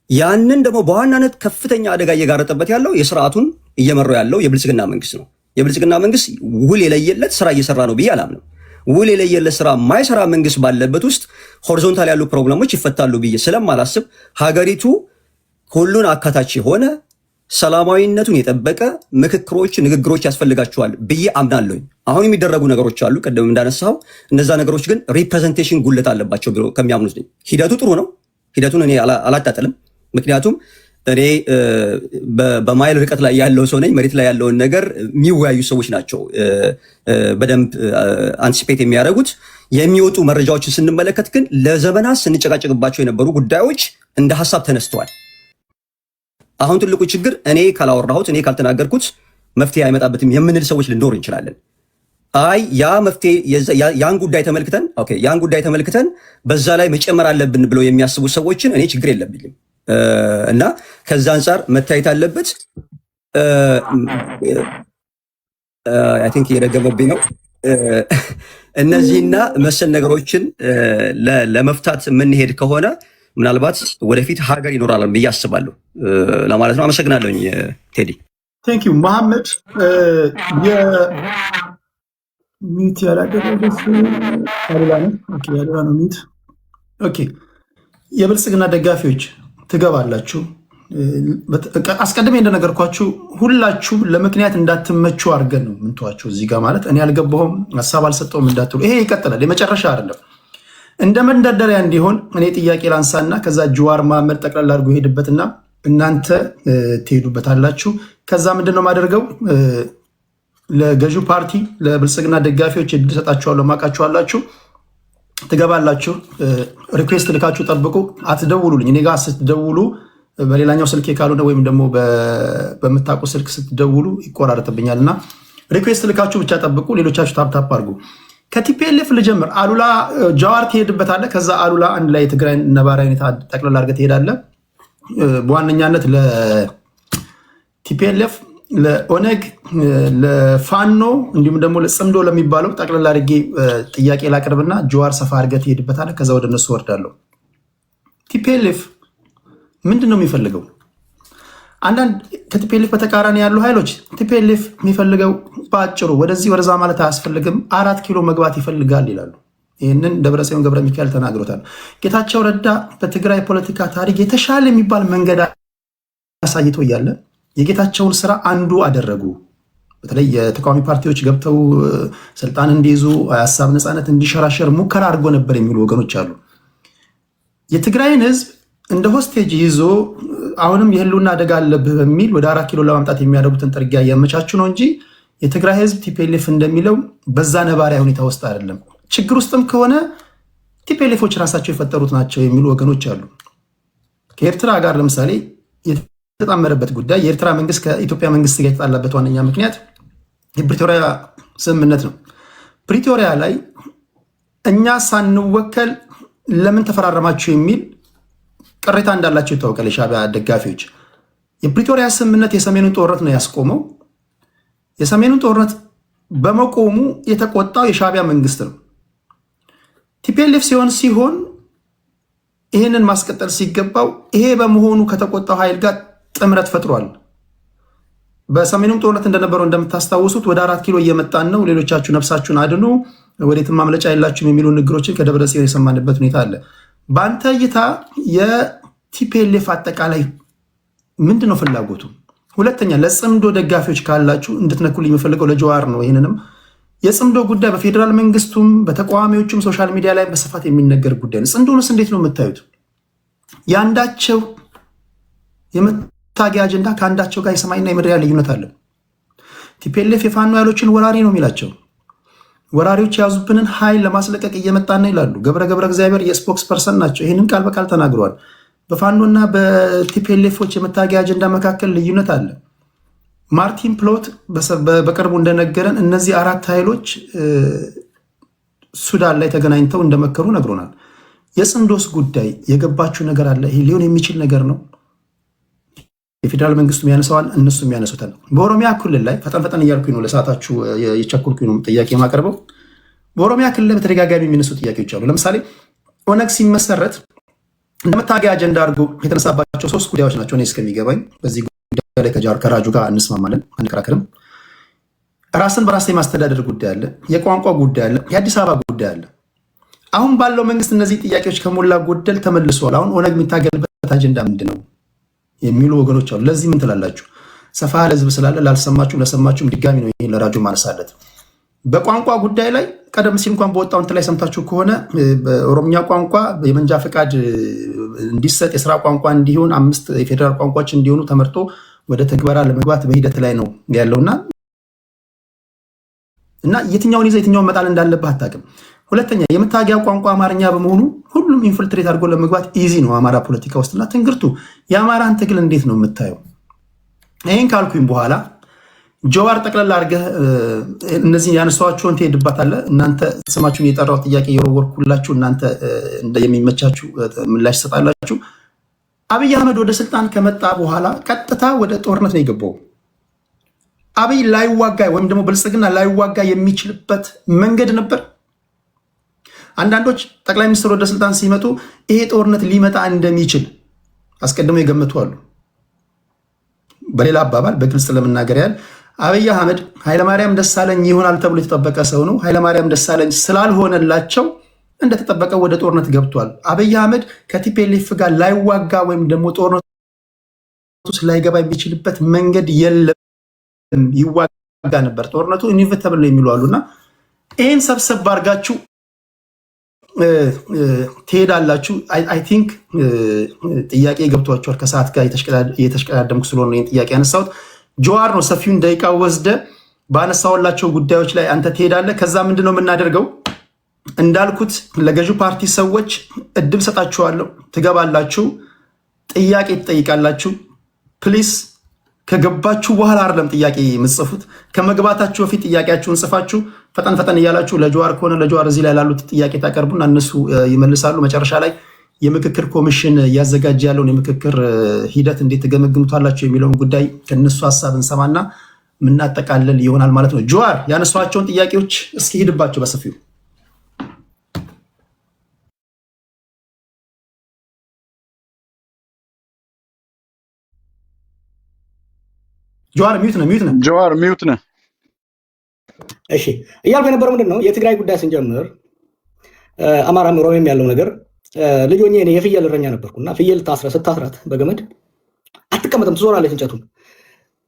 ያንን ደግሞ በዋናነት ከፍተኛ አደጋ እየጋረጠበት ያለው የስርዓቱን እየመራው ያለው የብልጽግና መንግስት ነው። የብልጽግና መንግስት ውል የለየለት ስራ እየሰራ ነው ብዬ አላምንም። ውል የለየለት ስራ ማይሰራ መንግስት ባለበት ውስጥ ሆሪዞንታል ያሉ ፕሮብለሞች ይፈታሉ ብዬ ስለማላስብ ሀገሪቱ ሁሉን አካታች የሆነ ሰላማዊነቱን የጠበቀ ምክክሮች፣ ንግግሮች ያስፈልጋቸዋል ብዬ አምናለሁኝ። አሁን የሚደረጉ ነገሮች አሉ፣ ቀደም እንዳነሳው እነዛ ነገሮች ግን ሪፕሬዘንቴሽን ጉለት አለባቸው ብሎ ከሚያምኑት ነኝ። ሂደቱ ጥሩ ነው። ሂደቱን እኔ አላጣጥልም። ምክንያቱም እኔ በማይል ርቀት ላይ ያለው ሰው ነኝ። መሬት ላይ ያለውን ነገር የሚወያዩ ሰዎች ናቸው በደንብ አንቲሲፔት የሚያደርጉት። የሚወጡ መረጃዎችን ስንመለከት ግን ለዘመናት ስንጨቃጨቅባቸው የነበሩ ጉዳዮች እንደ ሀሳብ ተነስተዋል። አሁን ትልቁ ችግር እኔ ካላወራሁት፣ እኔ ካልተናገርኩት መፍትሄ አይመጣበትም የምንል ሰዎች ልንኖር እንችላለን። አይ ያ መፍትሄ ያን ጉዳይ ተመልክተን በዛ ላይ መጨመር አለብን ብለው የሚያስቡ ሰዎችን እኔ ችግር የለብኝም እና ከዛ አንጻር መታየት አለበት። አይ ቲንክ እየደገመብኝ ነው። እነዚህና መሰል ነገሮችን ለመፍታት የምንሄድ ከሆነ ምናልባት ወደፊት ሀገር ይኖራል ብዬ አስባለሁ ለማለት ነው። አመሰግናለሁኝ ቴዲ። ቴንክ ዩ መሐመድ። ሚት ያላደረገ አሉላ ነው። ኦኬ አሉላ ነው ሚት። ኦኬ የብልጽግና ደጋፊዎች ትገባላችሁ። አስቀድሜ እንደነገርኳችሁ ሁላችሁም ለምክንያት እንዳትመቹ አድርገን ነው ምንተዋችሁ እዚህ ጋር ማለት እኔ አልገባሁም ሀሳብ አልሰጠውም እንዳትሉ። ይሄ ይቀጥላል፣ የመጨረሻ አይደለም። እንደ መንደርደሪያ እንዲሆን እኔ ጥያቄ ላንሳና ከዛ ጀዋር መሐመድ ጠቅላላ አድርጎ ሄድበትና እናንተ ትሄዱበታላችሁ። ከዛ ምንድነው ማደርገው ለገዢው ፓርቲ ለብልጽግና ደጋፊዎች እድል ሰጣችኋለሁ፣ ማቃችኋላችሁ፣ ትገባላችሁ። ሪኩዌስት ልካችሁ ጠብቁ፣ አትደውሉልኝ። እኔ ጋር ስትደውሉ በሌላኛው ስልኬ ካልሆነ ወይም ደግሞ በምታውቁ ስልክ ስትደውሉ ይቆራረጥብኛል እና ሪኩዌስት ልካችሁ ብቻ ጠብቁ። ሌሎቻችሁ ታፕታፕ አድርጉ። ከቲፒኤልኤፍ ልጀምር። አሉላ ጀዋር ትሄድበታለህ። ከዛ አሉላ አንድ ላይ የትግራይ ነባራዊ ሁኔታ ጠቅላላ አድርገህ ትሄዳለህ። በዋነኛነት ለቲፒኤልኤፍ፣ ለኦነግ፣ ለፋኖ እንዲሁም ደግሞ ለጽምዶ ለሚባለው ጠቅላላ አድርጌ ጥያቄ ላቅርብና ጀዋር ሰፋ አድርገህ ትሄድበታለህ። ከዛ ወደ እነሱ ወርዳለሁ። ቲፒኤልኤፍ ምንድን ነው የሚፈልገው? አንዳንድ ከቲፒኤልኤፍ በተቃራኒ ያሉ ኃይሎች ቲፒኤልኤፍ የሚፈልገው በአጭሩ ወደዚህ ወደዛ ማለት አያስፈልግም፣ 4 ኪሎ መግባት ይፈልጋል ይላሉ። ይህንን ደብረጽዮን ገብረ ሚካኤል ተናግሮታል። ጌታቸው ረዳ በትግራይ ፖለቲካ ታሪክ የተሻለ የሚባል መንገድ አሳይቶ እያለ የጌታቸውን ስራ አንዱ አደረጉ። በተለይ የተቃዋሚ ፓርቲዎች ገብተው ስልጣን እንዲይዙ ሀሳብ ነፃነት እንዲሸራሸር ሙከራ አድርጎ ነበር የሚሉ ወገኖች አሉ። የትግራይን ህዝብ እንደ ሆስቴጅ ይዞ አሁንም የህልውና አደጋ አለብህ በሚል ወደ 4 ኪሎ ለማምጣት የሚያደርጉትን ጥርጊያ እያመቻቹ ነው እንጂ የትግራይ ህዝብ ቲፒኤልኤፍ እንደሚለው በዛ ነባሪያ ሁኔታ ውስጥ አይደለም። ችግር ውስጥም ከሆነ ቲፒኤልኤፎች ራሳቸው የፈጠሩት ናቸው የሚሉ ወገኖች አሉ። ከኤርትራ ጋር ለምሳሌ የተጣመረበት ጉዳይ የኤርትራ መንግስት ከኢትዮጵያ መንግስት ጋር የተጣላበት ዋነኛ ምክንያት የፕሪቶሪያ ስምምነት ነው። ፕሪቶሪያ ላይ እኛ ሳንወከል ለምን ተፈራረማችሁ የሚል ቅሬታ እንዳላቸው ይታወቃል። የሻዕቢያ ደጋፊዎች የፕሪቶሪያ ስምምነት የሰሜኑን ጦርነት ነው ያስቆመው። የሰሜኑን ጦርነት በመቆሙ የተቆጣው የሻዕቢያ መንግስት ነው። ቲፒኤልኤፍ ሲሆን ይህንን ማስቀጠል ሲገባው ይሄ በመሆኑ ከተቆጣው ኃይል ጋር ጥምረት ፈጥሯል። በሰሜኑም ጦርነት እንደነበረው እንደምታስታውሱት ወደ 4 ኪሎ እየመጣን ነው፣ ሌሎቻችሁ ነፍሳችሁን አድኑ፣ ወዴትም ማምለጫ የላችሁም የሚሉ ንግሮችን ከደብረ ጽዮን የሰማንበት ሁኔታ አለ። በአንተ እይታ የቲፒኤልኤፍ አጠቃላይ ምንድን ነው ፍላጎቱ? ሁለተኛ ለጽምዶ ደጋፊዎች ካላችሁ እንድትነኩልኝ የምፈልገው ለጀዋር ነው። ይህንንም የጽምዶ ጉዳይ በፌዴራል መንግስቱም በተቃዋሚዎቹም ሶሻል ሚዲያ ላይ በስፋት የሚነገር ጉዳይ ነው። ጽምዶንስ እንዴት ነው የምታዩት? የአንዳቸው የመታገያ አጀንዳ ከአንዳቸው ጋር የሰማይና የምድር ልዩነት አለ። ቲፒኤልኤፍ የፋኖ ኃይሎችን ወራሪ ነው የሚላቸው። ወራሪዎች የያዙብንን ኃይል ለማስለቀቅ እየመጣን ነው ይላሉ። ገብረ እግዚአብሔር የስፖክስ ፐርሰን ናቸው። ይህንን ቃል በቃል ተናግረዋል። በፋኖና በቲፒኤልኤፎች የመታገያ አጀንዳ መካከል ልዩነት አለ። ማርቲን ፕሎት በቅርቡ እንደነገረን እነዚህ 4 ኃይሎች ሱዳን ላይ ተገናኝተው እንደመከሩ ነግሮናል። የጽምዶስ ጉዳይ የገባችሁ ነገር አለ? ይህ ሊሆን የሚችል ነገር ነው? የፌዴራል መንግስቱ ያነሳዋል፣ እነሱ ያነሱታል። በኦሮሚያ ክልል ላይ ፈጠን እያልኩኝ ነው፣ ለሰዓታችሁ የቸኩልኩኝ ነው ጥያቄ የማቀርበው። በኦሮሚያ ክልል በተደጋጋሚ የሚነሱ ጥያቄዎች አሉ። ለምሳሌ ኦነግ ሲመሰረት እንደመታገያ አጀንዳ አድርጎ የተነሳባቸው 3 ጉዳዮች ናቸው እኔ እስከሚገባኝ። በዚህ ጉዳይ ላይ ከራጁ ጋር እንስማማለን፣ አንከራከርም። ራስን በራስ የማስተዳደር ጉዳይ አለ፣ የቋንቋ ጉዳይ አለ፣ የአዲስ አበባ ጉዳይ አለ። አሁን ባለው መንግስት እነዚህ ጥያቄዎች ከሞላ ጎደል ተመልሰዋል። አሁን ኦነግ የሚታገልበት አጀንዳ ምንድን ነው የሚሉ ወገኖች አሉ። ለዚህ ምን ትላላችሁ? ሰፋ ያለ ህዝብ ስላለ ላልሰማችሁም ለሰማችሁም ድጋሚ ነው ይህን ለራጁ ማነሳለት። በቋንቋ ጉዳይ ላይ ቀደም ሲል እንኳን በወጣው እንትን ላይ ሰምታችሁ ከሆነ በኦሮምኛ ቋንቋ የመንጃ ፈቃድ እንዲሰጥ የስራ ቋንቋ እንዲሆን 5 የፌዴራል ቋንቋዎች እንዲሆኑ ተመርጦ ወደ ተግባራ ለመግባት በሂደት ላይ ነው ያለውና የትኛውን ይዘህ የትኛውን መጣል እንዳለብህ አታውቅም። ሁለተኛ የመታወቂያ ቋንቋ አማርኛ በመሆኑ ሁሉም ኢንፊልትሬት አድርጎ ለመግባት ኢዚ ነው አማራ ፖለቲካ ውስጥና ትንግርቱ የአማራን ትግል እንዴት ነው የምታየው? ይህን ካልኩኝ በኋላ ጀዋር ጠቅላላ አድርገህ እነዚህ ያነሳኋቸውን ትሄድባታለህ። እናንተ ስማችሁን የጠራው ጥያቄ የወረወርኩላችሁ እናንተ የሚመቻችሁ ምላሽ ትሰጣላችሁ። አብይ አህመድ ወደ ስልጣን ከመጣ በኋላ ቀጥታ ወደ ጦርነት ነው የገባው። አብይ ላይዋጋ ወይም ደግሞ ብልጽግና ላይዋጋ የሚችልበት መንገድ ነበር። አንዳንዶች ጠቅላይ ሚኒስትር ወደ ስልጣን ሲመጡ ይሄ ጦርነት ሊመጣ እንደሚችል አስቀድመው የገመቱ አሉ። በሌላ አባባል በግልጽ ለመናገር ያህል አብይ አህመድ ኃይለማርያም ደሳለኝ ይሆናል ተብሎ የተጠበቀ ሰው ነው። ኃይለማርያም ደሳለኝ ስላልሆነላቸው እንደተጠበቀ ወደ ጦርነት ገብቷል። አብይ አህመድ ከቲፒኤልኤፍ ጋር ላይዋጋ ወይም ደግሞ ጦርነቱ ላይገባ የሚችልበት መንገድ የለም። ይዋጋ ነበር። ጦርነቱ ኢኒቪተብል ነው የሚሉ አሉና ይህን ሰብሰብ አድርጋችሁ ትሄዳላችሁ። አይ ቲንክ ጥያቄ ገብቷችኋል። ከሰዓት ጋር እየተሽቀዳደምኩ ስለሆነ ይህን ጥያቄ ያነሳሁት። ጀዋር ነው ሰፊውን ደቂቃ ወስደ ባነሳውላቸው ጉዳዮች ላይ አንተ ትሄዳለህ። ከዛ ምንድን ነው የምናደርገው? እንዳልኩት ለገዢው ፓርቲ ሰዎች እድል ሰጣችኋለሁ። ትገባላችሁ፣ ጥያቄ ትጠይቃላችሁ። ፕሊስ ከገባችሁ በኋላ አይደለም ጥያቄ የምትጽፉት፣ ከመግባታችሁ በፊት ጥያቄያችሁን ጽፋችሁ ፈጠን ፈጠን እያላችሁ ለጀዋር ከሆነ ለጀዋር እዚህ ላይ ላሉት ጥያቄ ታቀርቡና እነሱ ይመልሳሉ። መጨረሻ ላይ የምክክር ኮሚሽን እያዘጋጀ ያለውን የምክክር ሂደት እንዴት ተገመግሙታላችሁ የሚለውን ጉዳይ ከነሱ ሀሳብ እንሰማና ምናጠቃለል ይሆናል ማለት ነው። ጀዋር ያነሷቸውን ጥያቄዎች እስኪ ሂድባቸው በሰፊው። ጀዋር ሚዩት ነው። ጀዋር ሚዩት ነው። እሺ እያልኩ የነበረው ምንድን ነው የትግራይ ጉዳይ ስንጀምር አማራም ኦሮሚያም ያለው ነገር ልጅ ሆኜ እኔ የፍየል እረኛ ነበርኩና ፍየል ስታስራት በገመድ አትቀመጥም፣ ትዞራለች እንጨቱን።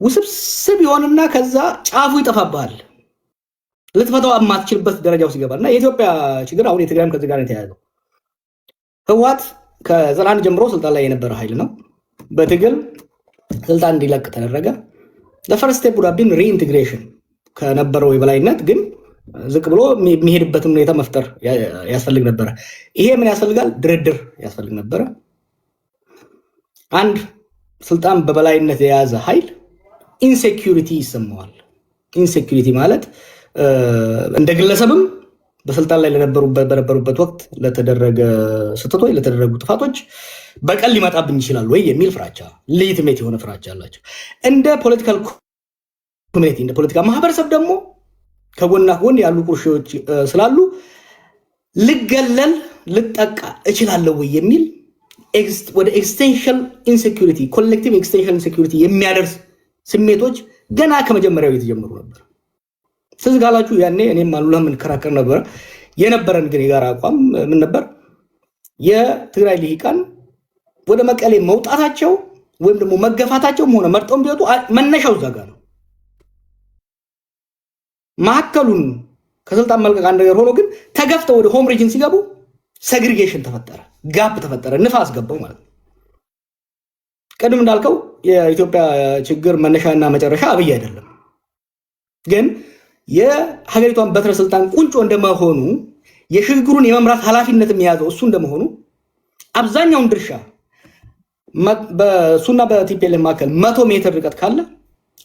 ውስብስብ ይሆንና ከዛ ጫፉ ይጠፋብሃል፣ ልትፈታው የማትችልበት ደረጃው ሲገባል። እና የኢትዮጵያ ችግር አሁን የትግራይም ከዚህ ጋር የተያያዘው ህወሓት ከ91 ጀምሮ ስልጣን ላይ የነበረ ኃይል ነው። በትግል ስልጣን እንዲለቅ ተደረገ። ለፈርስት ስቴፕ would have been reintegration ከነበረው የበላይነት ግን ዝቅ ብሎ የሚሄድበትን ሁኔታ መፍጠር ያስፈልግ ነበረ። ይሄ ምን ያስፈልጋል? ድርድር ያስፈልግ ነበረ። አንድ ስልጣን በበላይነት የያዘ ኃይል ኢንሴኪዩሪቲ ይሰማዋል። ኢንሴኪዩሪቲ ማለት እንደ ግለሰብም በስልጣን ላይ በነበሩበት ወቅት ለተደረገ ስህተቶች፣ ለተደረጉ ጥፋቶች በቀል ሊመጣብኝ ይችላል ወይ የሚል ፍራቻ፣ ሌጂቲሜት የሆነ ፍራቻ አላቸው። እንደ ፖለቲካል ኮሚኒቲ፣ እንደ ፖለቲካ ማህበረሰብ ደግሞ ከጎና ጎን ያሉ ቁርሾች ስላሉ ልገለል ልጠቃ እችላለሁ ወይ የሚል ወደ ኤክስቴንሽን ኢንሴኪዩሪቲ፣ ኮሌክቲቭ ኤክስቴንሽን ኢንሴኪዩሪቲ የሚያደርስ ስሜቶች ገና ከመጀመሪያው የተጀመሩ ነበር። ስለዚህ ጋላችሁ ያኔ እኔም አሉላ የምንከራከር ነበር። የነበረን ግን የጋራ አቋም ምን ነበር? የትግራይ ልሂቃን ወደ መቀሌ መውጣታቸው ወይም ደግሞ መገፋታቸው ሆነ መርጠው ቢወጡ መነሻው እዛ ጋር ነው። ማዕከሉን ከስልጣን መልቀቅ አንድ ነገር ሆኖ ግን ተገፍተው ወደ ሆም ሪጅን ሲገቡ ሴግሪጌሽን ተፈጠረ፣ ጋፕ ተፈጠረ፣ ንፋስ ገባው ማለት ነው። ቅድም እንዳልከው የኢትዮጵያ ችግር መነሻና መጨረሻ አብይ አይደለም። ግን የሀገሪቷን በትረ ስልጣን ቁንጮ እንደመሆኑ የሽግግሩን የመምራት ኃላፊነትም የያዘው እሱ እንደመሆኑ አብዛኛውን ድርሻ በሱና በቲፒኤልኤፍ መካከል 100 ሜትር ርቀት ካለ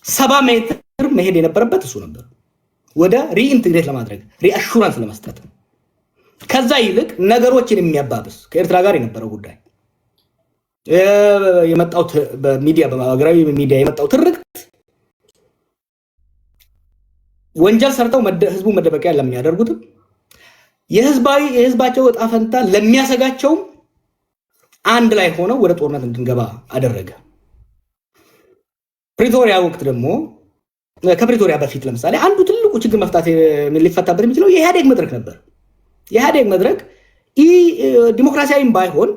70 ሜትር መሄድ የነበረበት እሱ ነበር፣ ወደ ሪኢንቴግሬት ለማድረግ ሪአሹራንስ ለመስጠት። ከዛ ይልቅ ነገሮችን የሚያባብስ ከኤርትራ ጋር የነበረው ጉዳይ የመጣው በሚዲያ በሀገራዊ ሚዲያ የመጣው ትርክት ወንጀል ሰርተው ህዝቡ መደበቂያ ለሚያደርጉትም የህዝባቸው ዕጣ ፈንታ ለሚያሰጋቸውም አንድ ላይ ሆነው ወደ ጦርነት እንድንገባ አደረገ። ፕሪቶሪያ ወቅት ደግሞ ከፕሪቶሪያ በፊት ለምሳሌ አንዱ ትልቁ ችግር መፍታት ሊፈታበት የሚችለው የኢህአዴግ መድረክ ነበር። የኢህአዴግ መድረክ ዲሞክራሲያዊም ባይሆን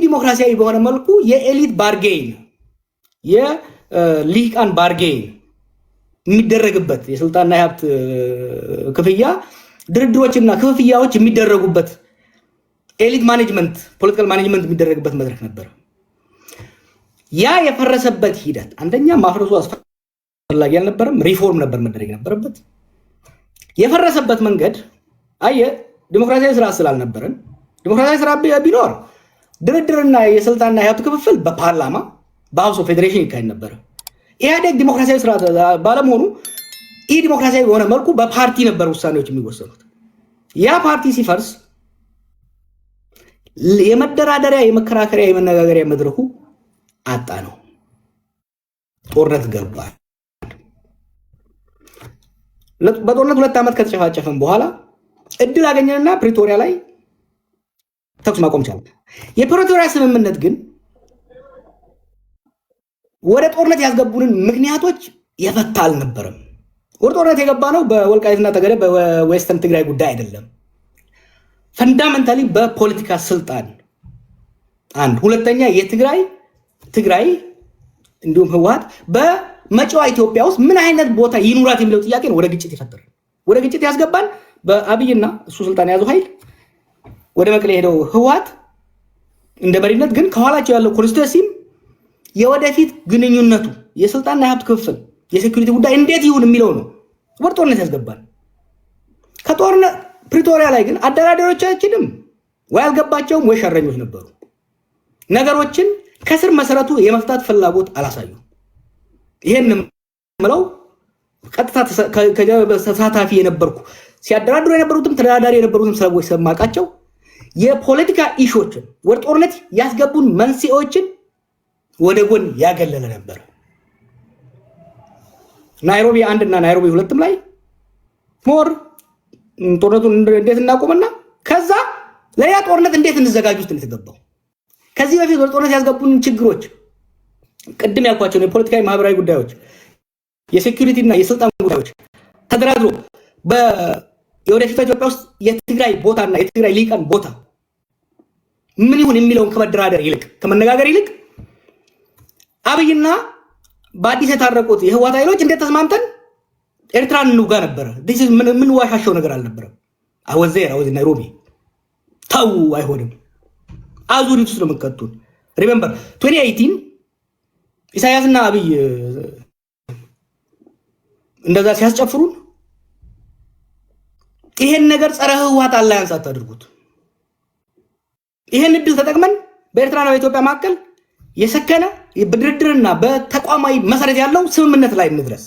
ዲሞክራሲያዊ በሆነ መልኩ የኤሊት ባርጌን፣ የሊቃን ባርጌን የሚደረግበት የስልጣንና የሀብት ክፍያ ድርድሮችና ክፍያዎች የሚደረጉበት ኤሊት ማኔጅመንት ፖለቲካል ማኔጅመንት የሚደረግበት መድረክ ነበር። ያ የፈረሰበት ሂደት አንደኛ ማፍረሱ አስፈላጊ አልነበረም፣ ሪፎርም ነበር መደረግ ነበረበት። የፈረሰበት መንገድ ዲሞክራሲያዊ ስራ ስላልነበረን ዲሞክራሲያዊ ስራ ቢኖር ድርድርና የስልጣንና የሀብት ክፍፍል በፓርላማ በሀውስ ኦፍ ፌዴሬሽን ይካሄድ ነበር። ኢህአዴግ ዲሞክራሲያዊ ስራ ባለመሆኑ ይህ ዲሞክራሲያዊ በሆነ መልኩ በፓርቲ ነበር ውሳኔዎች የሚወሰኑት። ያ ፓርቲ ሲፈርስ የመደራደሪያ የመከራከሪያ የመነጋገሪያ መድረኩ አጣ ነው። ጦርነት ገባ። በጦርነት 2 ዓመት ከተጨፋጨፈን በኋላ እድል አገኘንና ፕሪቶሪያ ላይ ተኩስ ማቆም ቻለ። የፕሪቶሪያ ስምምነት ግን ወደ ጦርነት ያስገቡንን ምክንያቶች የፈታ አልነበረም። ወደ ጦርነት የገባ ነው በወልቃይትና ጠገዴ በዌስተርን ትግራይ ጉዳይ አይደለም። ፈንዳሜንታሊ በፖለቲካ ስልጣን አንድ፣ ሁለተኛ የትግራይ እንዲሁም ህወሓት በመጪዋ ኢትዮጵያ ውስጥ ምን አይነት ቦታ ይኑራት የሚለው ጥያቄ ነው ወደ ግጭት የፈጠረን። ወደ ግጭት ያስገባን በአብይና እሱ ስልጣን የያዘው ኃይል ወደ መቀሌ ሄደው ህወሓት እንደ መሪነት ግን ከኋላቸው ያለው ኮንስቲትዩንሲም የወደፊት ግንኙነቱ የስልጣንና የሀብት ክፍል የሴኩሪቲ ጉዳይ እንዴት ይሁን የሚለው ነው ወደ ጦርነት ያስገባን። ከጦርነት ፕሪቶሪያ ላይ ግን አደራዳሪዎቻችንም ወይ አልገባቸውም ወይ ሸረኞች ነበሩ። ነገሮችን ከስር መሰረቱ የመፍታት ፍላጎት አላሳዩ። ይሄን ምለው ቀጥታ ተሳታፊ የነበርኩ ሲያደራድሩ የነበሩትም ተደራዳሪ የነበሩትም ሰዎች ሰማቃቸው የፖለቲካ ኢሹዎችን ወደ ጦርነት ያስገቡን መንስኤዎችን ወደ ጎን ያገለለ ነበር። ናይሮቢ 1 እና ናይሮቢ 2 ላይ ሞር ጦርነቱን እንዴት እናቆምና ከዛ ለያ ጦርነት እንዴት እንዘጋጅ ውስጥ የተገባው። ከዚህ በፊት ወደ ጦርነት ያስገቡን ችግሮች ቅድም ያልኳቸው የፖለቲካዊ ማህበራዊ ጉዳዮች የሴኩሪቲ እና የስልጣን ጉዳዮች ተደራድሮ የወደፊት ኢትዮጵያ ውስጥ የትግራይ ቦታና የትግራይ ሊቃን ቦታ ምን ይሁን የሚለውን ከመደራደር ይልቅ ከመነጋገር ይልቅ አብይና በአዲስ የታረቁት የህወሓት ኃይሎች እንዴት ተስማምተን ኤርትራን እንውጋ ነበረ። ምን ዋሻቸው ነገር አልነበረም። አወዘ ናይሮቢ ታው አይሆንም። አዙሪት ውስጥ ነው የምትከቱን። ሪሜምበር 2018 ኢሳያስና አብይ እንደዛ ሲያስጨፍሩን ይሄን ነገር ጸረ ህወሓት አላያንስ አታድርጉት። ይሄን እድል ተጠቅመን በኤርትራና በኢትዮጵያ መካከል የሰከነ በድርድርና በተቋማዊ መሰረት ያለው ስምምነት ላይ እንድረስ።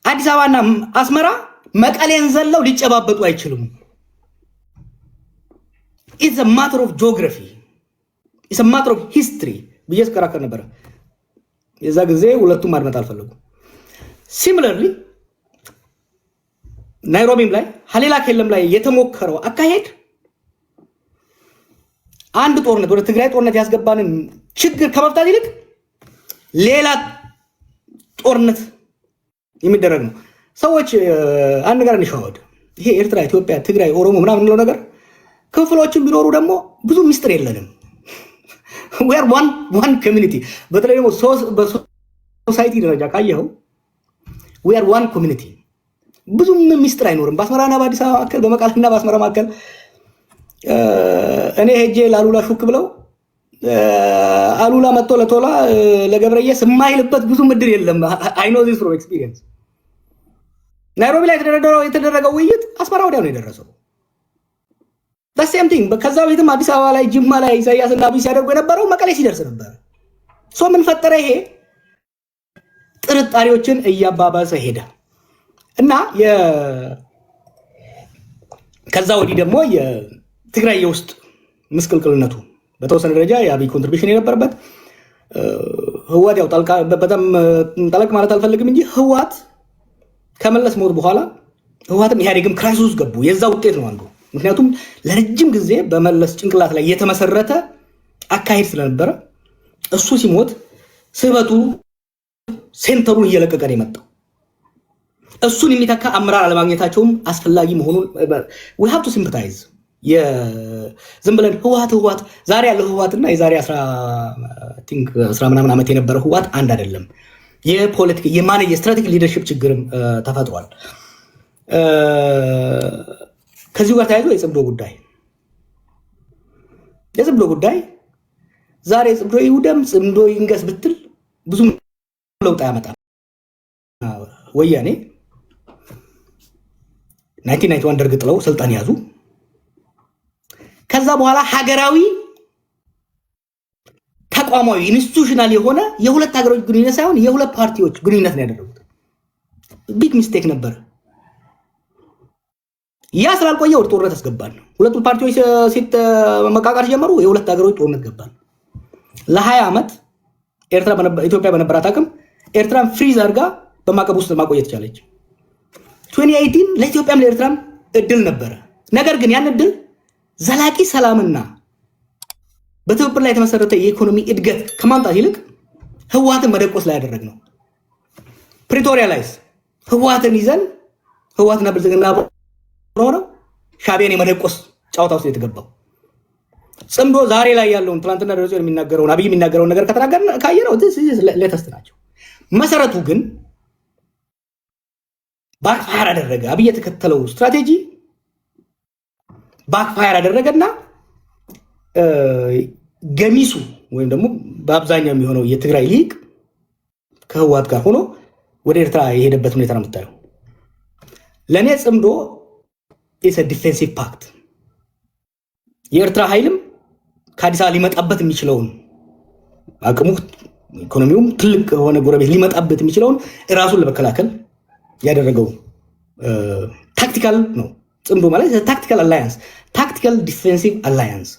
አዲስ አበባና አስመራ መቀሌን ዘለው ሊጨባበጡ አይችሉም። it's a matter of geography, it's a matter of history ብዬስ ከራከር ነበር። የዛ ጊዜ ሁለቱም ማድመጥ አልፈለጉ። similarly ናይሮቢም ላይ ሀሌላ ከለም ላይ የተሞከረው አካሄድ አንድ ጦርነት ወደ ትግራይ ጦርነት ያስገባንን ችግር ከመፍታት ይልቅ ሌላ ጦርነት የሚደረግ ነው። ሰዎች አንድ ነገር እንሸዋወድ። ይሄ ኤርትራ፣ ኢትዮጵያ፣ ትግራይ፣ ኦሮሞ ምናምን ነው ነገር ክፍሎችን ቢኖሩ ደግሞ ብዙ ሚስጥር የለንም። we are one community። በተለይ ደግሞ በሶሳይቲ ደረጃ ካየኸው we are one community። ብዙ ሚስጥር አይኖርም። በአስመራና በአዲስ አበባ መካከል፣ በመቀሌና በአስመራ መካከል እኔ ሄጄ ላሉላ ሹክ ብለው አሉላ መጥቶ ለቶላ ለገብረየስ የማይልበት ብዙ ምድር የለም። I know this from experience። ናይሮቢ ላይ የተደረገው ውይይት አስመራ ወዲያው ነው የደረሰው። the same thing። ከዛ ቤትም አዲስ አበባ ላይ ጅማ ላይ ኢሳያስና አብይ ሲያደርጉ የነበረው መቀሌ ሲደርስ ነበር። ምን ፈጠረ? ይሄ ጥርጣሬዎችን እያባባሰ ሄደ እና ከዛ ወዲህ ደግሞ የትግራይ የውስጥ ምስቅልቅልነቱ በተወሰነ ደረጃ የአብይ ኮንትሪቢሽን የነበረበት ህወሓት ያው በጣም ጠለቅ ማለት አልፈልግም እንጂ ህወሓት ከመለስ ሞት በኋላ ህወሓትም ኢህአዴግም ክራይሲስ ውስጥ ገቡ። የዛ ውጤት ነው አንዱ። ምክንያቱም ለረጅም ጊዜ በመለስ ጭንቅላት ላይ የተመሰረተ አካሄድ ስለነበረ እሱ ሲሞት ስበቱ ሴንተሩን እየለቀቀ ነው የመጣው። እሱን የሚተካ አመራር አለማግኘታቸውም አስፈላጊ መሆኑን we have to sympathize። ዝም ብለን ህወሓት ዛሬ ያለው ህወሓትና የዛሬ 10 ምናምን ዓመት የነበረው ህወሓት አንድ አይደለም። የፖለቲካ የማኔጅ የስትራቴጂክ ሊደርሺፕ ችግርም ተፈጥሯል። ከዚሁ ጋር ተያይዞ የጽምዶ ጉዳይ ዛሬ ጽምዶ ይውደም ጽምዶ ይንገስ ብትል ብዙ ለውጥ ያመጣል። ወያኔ 1991 ደርግ ጥለው ስልጣን ያዙ። ከዛ በኋላ ሀገራዊ ተቋማዊ ኢንስቲትዩሽናል የሆነ የሁለት ሀገሮች ግንኙነት ሳይሆን የሁለት ፓርቲዎች ግንኙነት ነው ያደረጉት። ቢግ ሚስቴክ ነበር። ያ ስላልቆየ ወደ ጦርነት አስገባን። ሁለቱ ፓርቲዎች ሲት መቃቃር ጀመሩ። የሁለት ሀገሮች ጦርነት ገባን። ለ20 ዓመት ኢትዮጵያ በነበራት አቅም ኤርትራን ፍሪዝ አድርጋ በማዕቀብ ውስጥ ማቆየት ቻለች። 2018 ለኢትዮጵያም ለኤርትራም እድል ነበረ። ነገር ግን ያን እድል ዘላቂ ሰላምና በትብብር ላይ የተመሰረተ የኢኮኖሚ እድገት ከማምጣት ይልቅ ህወሓትን መደቆስ ላይ ያደረግነው። ፕሪቶሪያ ላይስ ህወሓትን ይዘን ህወሓትና ብልጽግና ሆነ ሻዕቢያን የመደቆስ ጨዋታ ውስጥ የተገባው። ጽምዶ ዛሬ ላይ ያለውን ትናንትና ደረጃ የሚናገረውን አብይ የሚናገረውን ነገር ከተናገርን ካየነው ሌተስት ናቸው። መሰረቱ ግን ባክፋየር አደረገ። አብይ የተከተለው ስትራቴጂ ባክፋየር አደረገና ገሚሱ ወይም ደግሞ በአብዛኛው የሚሆነው የትግራይ ሊግ ከህወሓት ጋር ሆኖ ወደ ኤርትራ የሄደበት ሁኔታ ነው የምታየው። ለእኔ ጽምዶ ኢስ ዲፌንሲቭ ፓክት የኤርትራ ኃይልም ከአዲስ አበባ ሊመጣበት የሚችለውን አቅሙ ኢኮኖሚውም ትልቅ የሆነ ጎረቤት ሊመጣበት የሚችለውን እራሱን ለመከላከል ያደረገው ታክቲካል ነው። ጽምዶ ማለት ታክቲካል አላያንስ፣ ታክቲካል ዲፌንሲቭ አላያንስ።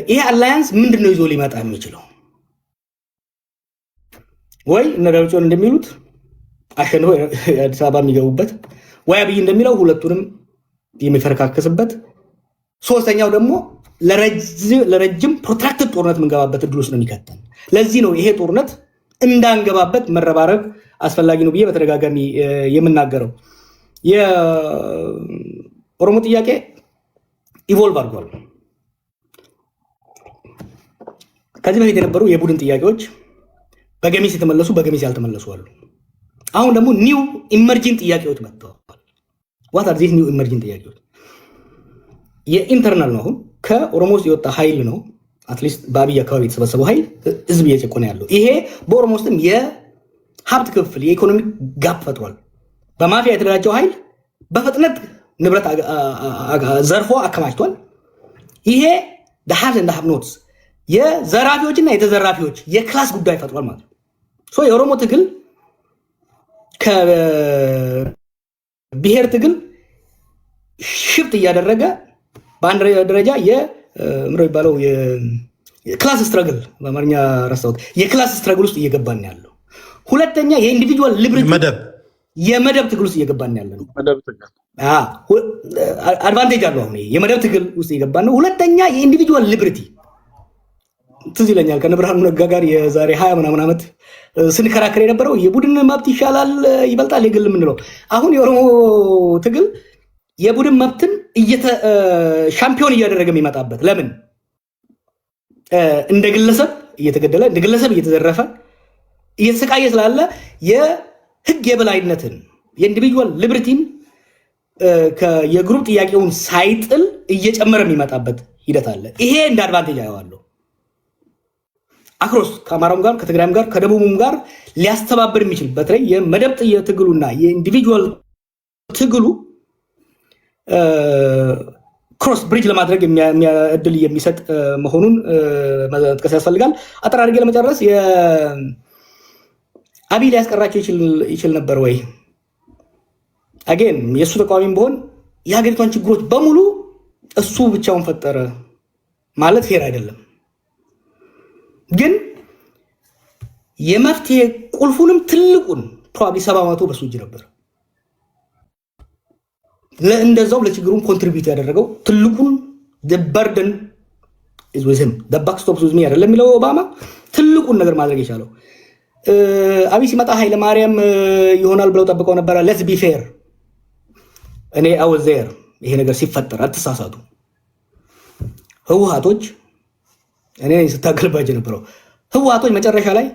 ይሄ አላያንስ ምንድን ነው ይዞ ሊመጣ የሚችለው? ወይ እነ ደብረጽዮን እንደሚሉት አሸንፈው አዲስ አበባ የሚገቡበት፣ ወይ አብይ እንደሚለው ሁለቱንም የሚፈረካከስበት፣ ሶስተኛው ደግሞ ለረጅም ፕሮትራክትድ ጦርነት የምንገባበት እድል ውስጥ ነው የሚከተል። ለዚህ ነው ይሄ ጦርነት እንዳንገባበት መረባረብ አስፈላጊ ነው ብዬ በተደጋጋሚ የምናገረው። የኦሮሞ ጥያቄ ኢቮልቭ አድርጓል። ከዚህ በፊት የነበሩ የቡድን ጥያቄዎች በገሚስ የተመለሱ በገሚስ ያልተመለሱ አሉ። አሁን ደግሞ ኒው ኢመርጂንግ ጥያቄዎች መጥተዋል። ዋት አር ዚስ ኒው ኢመርጂንግ ጥያቄዎች? የኢንተርናል ነው። አሁን ከኦሮሞ ውስጥ የወጣ ኃይል ነው። አትሊስት በአብይ አካባቢ የተሰበሰበው ኃይል ህዝብ እየጨቆነ ያለው ይሄ በኦሮሞ ውስጥም የሀብት ክፍል የኢኮኖሚ ጋፕ ፈጥሯል። በማፊያ የተደራጀው ኃይል በፍጥነት ንብረት ዘርፎ አከማችቷል። ይሄ ሀብት እንደ ሀብኖትስ የዘራፊዎችና የተዘራፊዎች የክላስ ጉዳይ ፈጥሯል ማለት ነው። የኦሮሞ ትግል ከብሔር ትግል ሽፍት እያደረገ በአንድ ደረጃ የሚባለው የክላስ ስትረግል በአማርኛ ረሳሁት፣ የክላስ ስትረግል ውስጥ እየገባን ያለው። ሁለተኛ የኢንዲቪጁዋል ሊብሪቲ የመደብ ትግል ውስጥ እየገባን ያለ ነው። አድቫንቴጅ አለው። አሁን የመደብ ትግል ውስጥ እየገባን ነው። ሁለተኛ የኢንዲቪጁዋል ሊብሪቲ ትዝ ይለኛል ከነብርሃኑ ነጋ ጋር የዛሬ 20 ምናምን ዓመት ስንከራከር የነበረው የቡድን መብት ይሻላል ይበልጣል የግል የምንለው። አሁን የኦሮሞ ትግል የቡድን መብትን ሻምፒዮን እያደረገ የሚመጣበት ለምን እንደ ግለሰብ እየተገደለ እንደ ግለሰብ እየተዘረፈ እየተሰቃየ ስላለ የህግ የበላይነትን የኢንዲቪጁዋል ሊብሪቲን የግሩፕ ጥያቄውን ሳይጥል እየጨመረ የሚመጣበት ሂደት አለ። ይሄ እንደ አድቫንቴጅ አየዋለሁ። አክሮስ ከአማራም ጋር ከትግራይም ጋር ከደቡብም ጋር ሊያስተባብር የሚችል በተለይ የመደብ ትግሉና የኢንዲቪጁዋል ትግሉ ክሮስ ብሪጅ ለማድረግ እድል የሚሰጥ መሆኑን መጥቀስ ያስፈልጋል። አጠር አድርጌ ለመጨረስ አብይ ሊያስቀራቸው ይችል ነበር ወይ? አጌን የእሱ ተቃዋሚም ቢሆን የሀገሪቷን ችግሮች በሙሉ እሱ ብቻውን ፈጠረ ማለት ፌር አይደለም። ግን የመፍትሄ ቁልፉንም ትልቁን ፕሮባብሊ 70% በሱ እጅ ነበር። ለእንደዛው ለችግሩን ኮንትሪቢዩት ያደረገው ትልቁን the burden is with him the buck stops with me አይደለም የሚለው ኦባማ ትልቁን ነገር ማድረግ የቻለው። አብይ ሲመጣ ኃይለ ማርያም ይሆናል ብለው ጠብቀው ነበር። let's be fair እኔ I was there ይሄ ነገር ሲፈጠር አትሳሳቱ። ህወሓቶች እኔ ስታገልባቸው ነበረው። ህወሓቶች መጨረሻ ላይ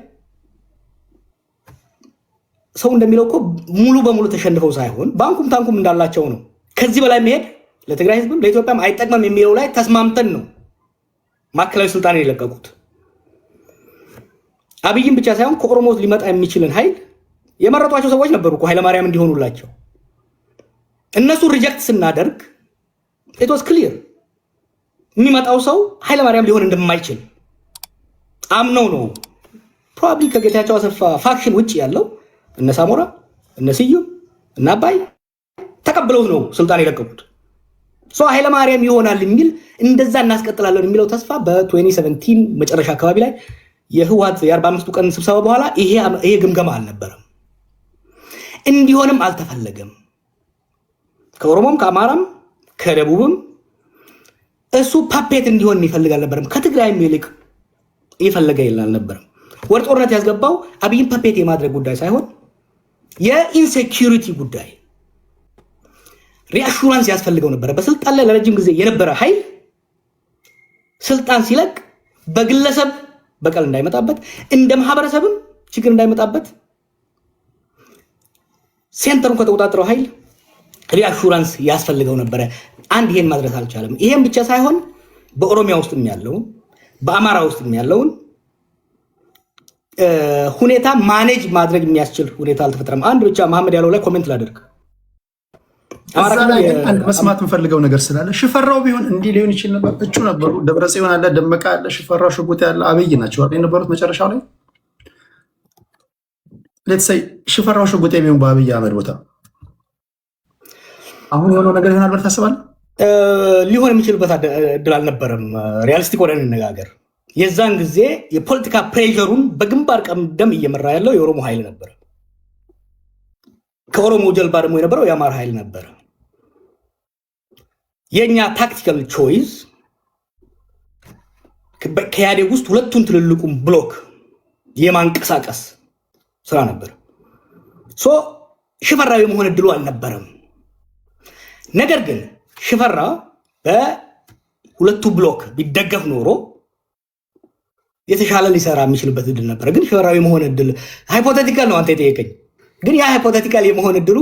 ሰው እንደሚለው እኮ ሙሉ በሙሉ ተሸንፈው ሳይሆን ባንኩም ታንኩም እንዳላቸው ነው። ከዚህ በላይ መሄድ ለትግራይ ህዝብም ለኢትዮጵያም አይጠቅምም የሚለው ላይ ተስማምተን ነው ማዕከላዊ ስልጣን የለቀቁት። አብይም ብቻ ሳይሆን ከኦሮሞ ሊመጣ የሚችልን ኃይል የመረጧቸው ሰዎች ነበሩ እኮ ኃይለማርያም እንዲሆኑላቸው። እነሱ ሪጀክት ስናደርግ it was clear የሚመጣው ሰው ኃይለማርያም ሊሆን እንደማይችል አምነው ነው። ፕሮባብሊ ከጌታቸው አሰፋ ፋክሽን ውጪ ያለው እነ ሳሞራ እነ ስዩም እና አባይ ተቀብለው ነው ስልጣን የለቀቁት። ኃይለማርያም ይሆናል የሚል እንደዛ እናስቀጥላለን የሚለው ተስፋ በ2017 መጨረሻ አካባቢ ላይ የህወሓት የ45 ቀን ስብሰባ በኋላ ይሄ ግምገማ አልነበረም፣ እንዲሆንም አልተፈለገም። ከኦሮሞም ከአማራም ከደቡብም እሱ ፓፔት እንዲሆን ይፈልግ አልነበረም። ከትግራይም ይልቅ ይፈልገ አልነበረም። ወደ ጦርነት ያስገባው አብይን ፓፔት የማድረግ ጉዳይ ሳይሆን የኢንሴኪዩሪቲ ጉዳይ ሪአሹራንስ ያስፈልገው ነበር። በስልጣን ላይ ለረጅም ጊዜ የነበረ ኃይል ስልጣን ሲለቅ በግለሰብ በቀል እንዳይመጣበት እንደ ማህበረሰብም ችግር እንዳይመጣበት ሴንተሩን ከተቆጣጠረው ኃይል ሪአሹራንስ ያስፈልገው ነበር። አንድ ይሄን ማድረስ አልቻለም። ይሄን ብቻ ሳይሆን በኦሮሚያ ውስጥም ያለውን በአማራ ውስጥም ያለውን ሁኔታ ማኔጅ ማድረግ የሚያስችል ሁኔታ አልተፈጠረም። አንድ ብቻ መሐመድ ያለው ላይ ኮሜንት ላደርግ። አንድ መስማት የምፈልገው ነገር ስላለ ሽፈራው ቢሆን እንዲህ ሊሆን ይችል ነበር። እጩ ነበሩ። ደብረጽዮን አለ፣ ደመቀ አለ፣ ሽፈራው፣ ሽጉጤ ያለ፣ አብይ ናቸው አይደል የነበሩት መጨረሻው ላይ። ሌትስ ሽፈራው ሽጉጤ ቢሆን በአብይ አህመድ ቦታ አሁን የሆነው ነገር ይሆናል ብለህ ታስባለህ? ሊሆን የሚችልበት እድል አልነበረም። ሪያሊስቲክ ሆነን እንነጋገር። የዛን ጊዜ የፖለቲካ ፕሬሸሩን በግንባር ቀደም እየመራ ያለው የኦሮሞ ኃይል ነበር። ከኦሮሞ ጀልባ ደግሞ የነበረው የአማራ ኃይል ነበር። የኛ ታክቲካል ቾይስ ከኢህአዴግ ውስጥ ሁለቱን ትልልቁን ብሎክ የማንቀሳቀስ ስራ ነበር። ሽፈራው የመሆን እድሉ አልነበረም። ነገር ግን ሽፈራ በሁለቱ ብሎክ ቢደገፍ ኖሮ የተሻለ ሊሰራ የሚችልበት እድል ነበር። ግን ሽፈራው የመሆን እድል ሃይፖቴቲካል ነው አንተ የጠየቀኝ። ግን ያ ሃይፖቴቲካል የመሆን እድሉ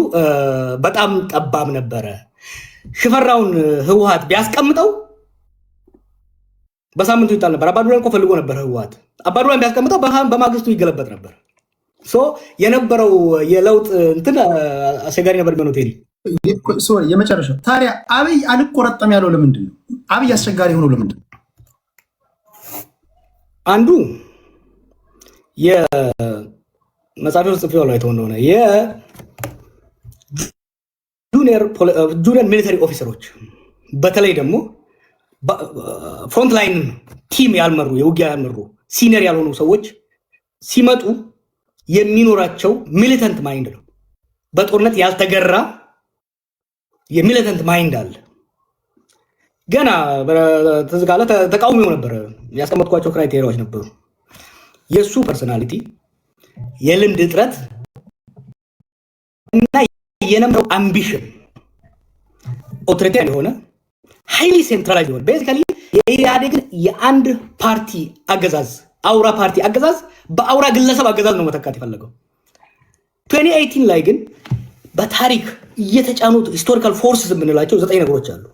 በጣም ጠባብ ነበረ። ሽፈራውን ህወሓት ቢያስቀምጠው በሳምንቱ ይጣል ነበር። አባዱላን እኮ ፈልጎ ነበር ህወሓት። አባዱላን ቢያስቀምጠው በማግስቱ ይገለበጥ ነበር። የነበረው የለውጥ እንትን አስቸጋሪ ነበር የሚሆነው። ቴዲ የመጨረሻው ታዲያ አብይ አልቆረጠም ያለው ለምንድን ነው? አብይ አስቸጋሪ ሆኖ ለምንድን ነው? አንዱ የመጽሐፍ ውስጥ ጽፌው ላይ ተወነው ነው የጁኒየር ሚሊተሪ ኦፊሰሮች በተለይ ደግሞ ፍሮንት ላይን ቲም ያልመሩ የውጊያ ያልመሩ ሲኒየር ያልሆኑ ሰዎች ሲመጡ የሚኖራቸው ሚሊተንት ማይንድ ነው። በጦርነት ያልተገራ የሚሊተንት ማይንድ አለ። ገና ተዝጋለ ተቃውሞ ነበር። ያስቀመጥኳቸው ክራይቴሪያዎች ነበሩ። የሱ ፐርሰናሊቲ፣ የልምድ እጥረት እና የነበረው አምቢሽን ኦቶሪቴሪያን የሆነ ሃይሊ ሴንትራላይዝ የሆነ ቤዚካሊ የኢህአዴግን የአንድ ፓርቲ አገዛዝ አውራ ፓርቲ አገዛዝ በአውራ ግለሰብ አገዛዝ ነው መተካት የፈለገው። 2018 ላይ ግን በታሪክ እየተጫኑት ሂስቶሪካል ፎርስስ የምንላቸው 9 ነገሮች አሉ።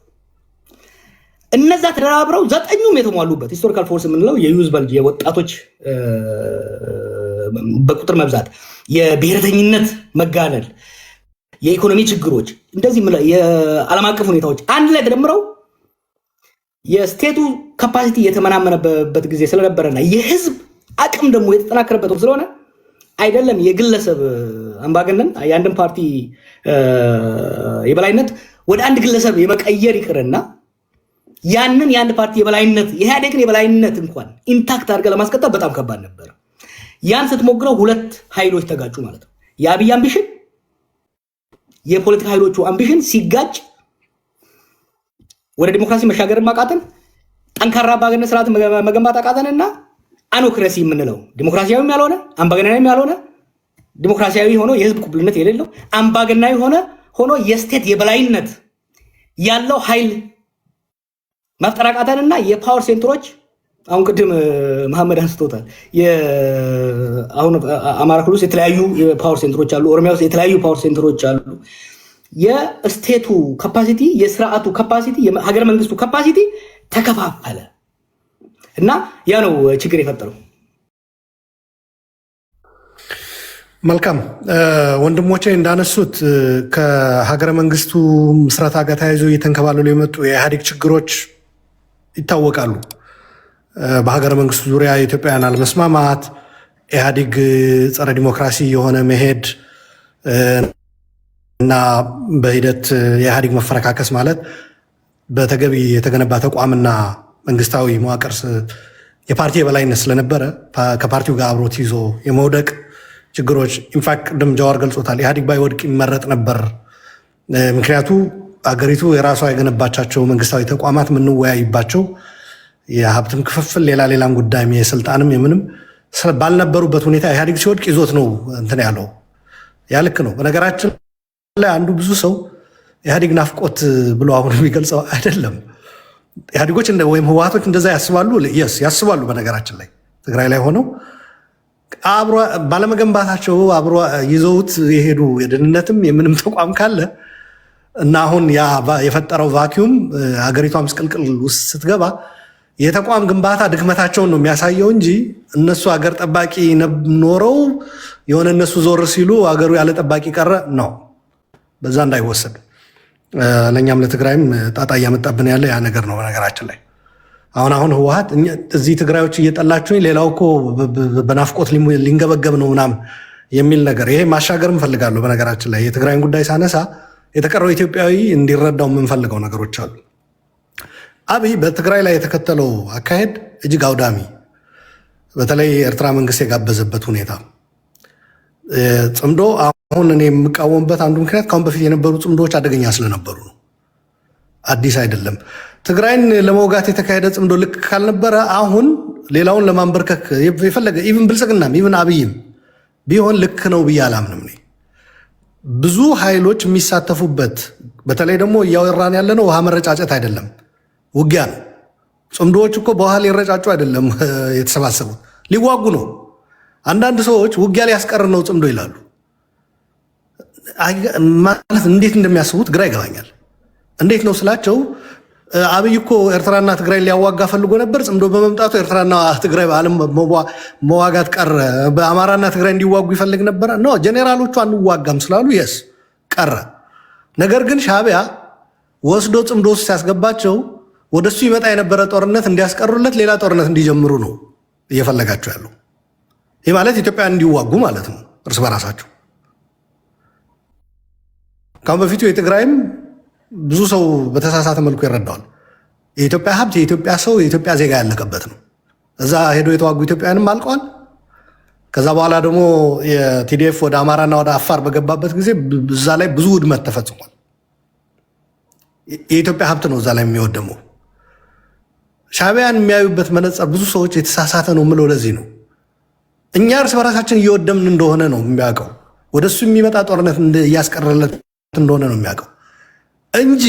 እነዛ ተደራብረው 9ኙም የተሟሉበት ሂስቶሪካል ፎርስ የምንለው የዩዝ በልጅ የወጣቶች በቁጥር መብዛት፣ የብሔረተኝነት መጋነል፣ የኢኮኖሚ ችግሮች፣ እንደዚህ የዓለም አቀፍ ሁኔታዎች አንድ ላይ ተደምረው የስቴቱ ካፓሲቲ የተመናመነበት ጊዜ ስለነበረና የህዝብ አቅም ደግሞ የተጠናከረበት ስለሆነ አይደለም የግለሰብ አምባገነን የአንድን ፓርቲ የበላይነት ወደ አንድ ግለሰብ የመቀየር ይቅርና ያንን የአንድ ፓርቲ የበላይነት የኢህአዴግን የበላይነት እንኳን ኢንታክት አድርገህ ለማስቀጠል በጣም ከባድ ነበር። ያን ስትሞክረው ሁለት ኃይሎች ተጋጩ ማለት ነው። የአብይ አምቢሽን የፖለቲካ ኃይሎቹ አምቢሽን ሲጋጭ ወደ ዲሞክራሲ መሻገርን ማቃተን፣ ጠንካራ አምባገነን ስርዓትን መገንባት አቃተንና አኖክራሲ የምንለው ዲሞክራሲያዊም ያልሆነ አምባገነናዊም ያልሆነ ዲሞክራሲያዊ ሆኖ የህዝብ ቁብልነት የሌለው አምባገነናዊ ሆኖ የስቴት የበላይነት ያለው ኃይል መፍጠር አቃተንና የፓወር ሴንተሮች አሁን ቅድም መሐመድ አንስቶታል። አሁን አማራ ክልል ውስጥ የተለያዩ ፓወር ሴንተሮች አሉ። ኦሮሚያ ውስጥ የተለያዩ ፓወር ሴንተሮች አሉ። የስቴቱ ካፓሲቲ፣ የስርዓቱ ካፓሲቲ፣ የሀገረ መንግስቱ ካፓሲቲ ተከፋፈለ እና ያ ነው ችግር የፈጠረው። መልካም ወንድሞቼ እንዳነሱት ከሀገረ መንግስቱ ምስረታ ጋር ተያይዞ እየተንከባለሉ የመጡ የኢህአዴግ ችግሮች ይታወቃሉ። በሀገረ መንግስቱ ዙሪያ የኢትዮጵያውያን አለመስማማት፣ ኢህአዴግ ጸረ ዲሞክራሲ የሆነ መሄድ እና በሂደት የኢህአዴግ መፈረካከስ ማለት በተገቢ የተገነባ ተቋምና መንግስታዊ መዋቅር የፓርቲ የበላይነት ስለነበረ ከፓርቲው ጋር አብሮት ይዞ የመውደቅ ችግሮች ኢንፋክት ቅድም ጀዋር ገልጾታል። ኢህአዴግ ባይወድቅ ይመረጥ ነበር። ምክንያቱ አገሪቱ የራሷ የገነባቻቸው መንግስታዊ ተቋማት የምንወያይባቸው የሀብትም ክፍፍል ሌላም ጉዳይ የስልጣንም የምንም ባልነበሩበት ሁኔታ ኢህአዴግ ሲወድቅ ይዞት ነው እንትን ያለው። ያ ልክ ነው። በነገራችን ላይ አንዱ ብዙ ሰው ኢህአዴግ ናፍቆት ብሎ አሁን የሚገልጸው አይደለም። ኢህአዴጎች ወይም ህወሓቶች እንደዛ ያስባሉ፣ ያስባሉ። በነገራችን ላይ ትግራይ ላይ ሆነው አብሮ ባለመገንባታቸው አብሮ ይዘውት የሄዱ የደህንነትም የምንም ተቋም ካለ እና አሁን ያ የፈጠረው ቫኪዩም ሀገሪቷ ምስቅልቅል ውስጥ ስትገባ የተቋም ግንባታ ድክመታቸውን ነው የሚያሳየው እንጂ እነሱ አገር ጠባቂ ኖረው የሆነ እነሱ ዞር ሲሉ አገሩ ያለ ጠባቂ ቀረ ነው። በዛ እንዳይወሰድ ለእኛም ለትግራይም ጣጣ እያመጣብን ያለ ያ ነገር ነው። በነገራችን ላይ አሁን ህወሓት እዚህ ትግራዮች እየጠላችሁኝ ሌላው እኮ በናፍቆት ሊንገበገብ ነው ምናምን የሚል ነገር ይሄ ማሻገር እንፈልጋለሁ። በነገራችን ላይ የትግራይን ጉዳይ ሳነሳ የተቀረው ኢትዮጵያዊ እንዲረዳው የምንፈልገው ነገሮች አሉ። አብይ በትግራይ ላይ የተከተለው አካሄድ እጅግ አውዳሚ፣ በተለይ የኤርትራ መንግስት የጋበዘበት ሁኔታ ጽምዶ አሁን እኔ የምቃወምበት አንዱ ምክንያት ካሁን በፊት የነበሩ ጽምዶዎች አደገኛ ስለነበሩ ነው። አዲስ አይደለም። ትግራይን ለመውጋት የተካሄደ ጽምዶ ልክ ካልነበረ አሁን ሌላውን ለማንበርከክ የፈለገ ኢቭን ብልጽግናም ኢቭን አብይም ቢሆን ልክ ነው ብዬ አላምንም። ብዙ ኃይሎች የሚሳተፉበት በተለይ ደግሞ እያወራን ያለ ነው ውሃ መረጫጨት አይደለም፣ ውጊያ ነው። ጽምዶዎች እኮ በውሃ ሊረጫጩ አይደለም የተሰባሰቡት፣ ሊዋጉ ነው። አንዳንድ ሰዎች ውጊያ ሊያስቀር ነው ጽምዶ ይላሉ። ማለት እንዴት እንደሚያስቡት ግራ ይገባኛል። እንዴት ነው ስላቸው አብይ እኮ ኤርትራና ትግራይ ሊያዋጋ ፈልጎ ነበር። ጽምዶ በመምጣቱ ኤርትራና ትግራይ በዓለም መዋጋት ቀረ። በአማራና ትግራይ እንዲዋጉ ይፈልግ ነበረ ነው። ጄኔራሎቹ አንዋጋም ስላሉ የስ ቀረ። ነገር ግን ሻዕቢያ ወስዶ ጽምዶ ውስጥ ሲያስገባቸው ወደሱ ይመጣ የነበረ ጦርነት እንዲያስቀሩለት ሌላ ጦርነት እንዲጀምሩ ነው እየፈለጋቸው ያለው። ይህ ማለት ኢትዮጵያ እንዲዋጉ ማለት ነው እርስ በራሳቸው። ካሁን በፊቱ የትግራይም ብዙ ሰው በተሳሳተ መልኩ ይረዳዋል። የኢትዮጵያ ሀብት የኢትዮጵያ ሰው የኢትዮጵያ ዜጋ ያለቀበት ነው። እዛ ሄዶ የተዋጉ ኢትዮጵያውያንም አልቀዋል። ከዛ በኋላ ደግሞ የቲዲኤፍ ወደ አማራና ወደ አፋር በገባበት ጊዜ እዛ ላይ ብዙ ውድመት ተፈጽሟል። የኢትዮጵያ ሀብት ነው እዛ ላይ የሚወደመው። ሻዕቢያን የሚያዩበት መነጽር ብዙ ሰዎች የተሳሳተ ነው የምለው ለዚህ ነው። እኛ እርስ በራሳችን እየወደምን እንደሆነ ነው የሚያውቀው። ወደሱ የሚመጣ ጦርነት እያስቀረለት እንደሆነ ነው የሚያውቀው እንጂ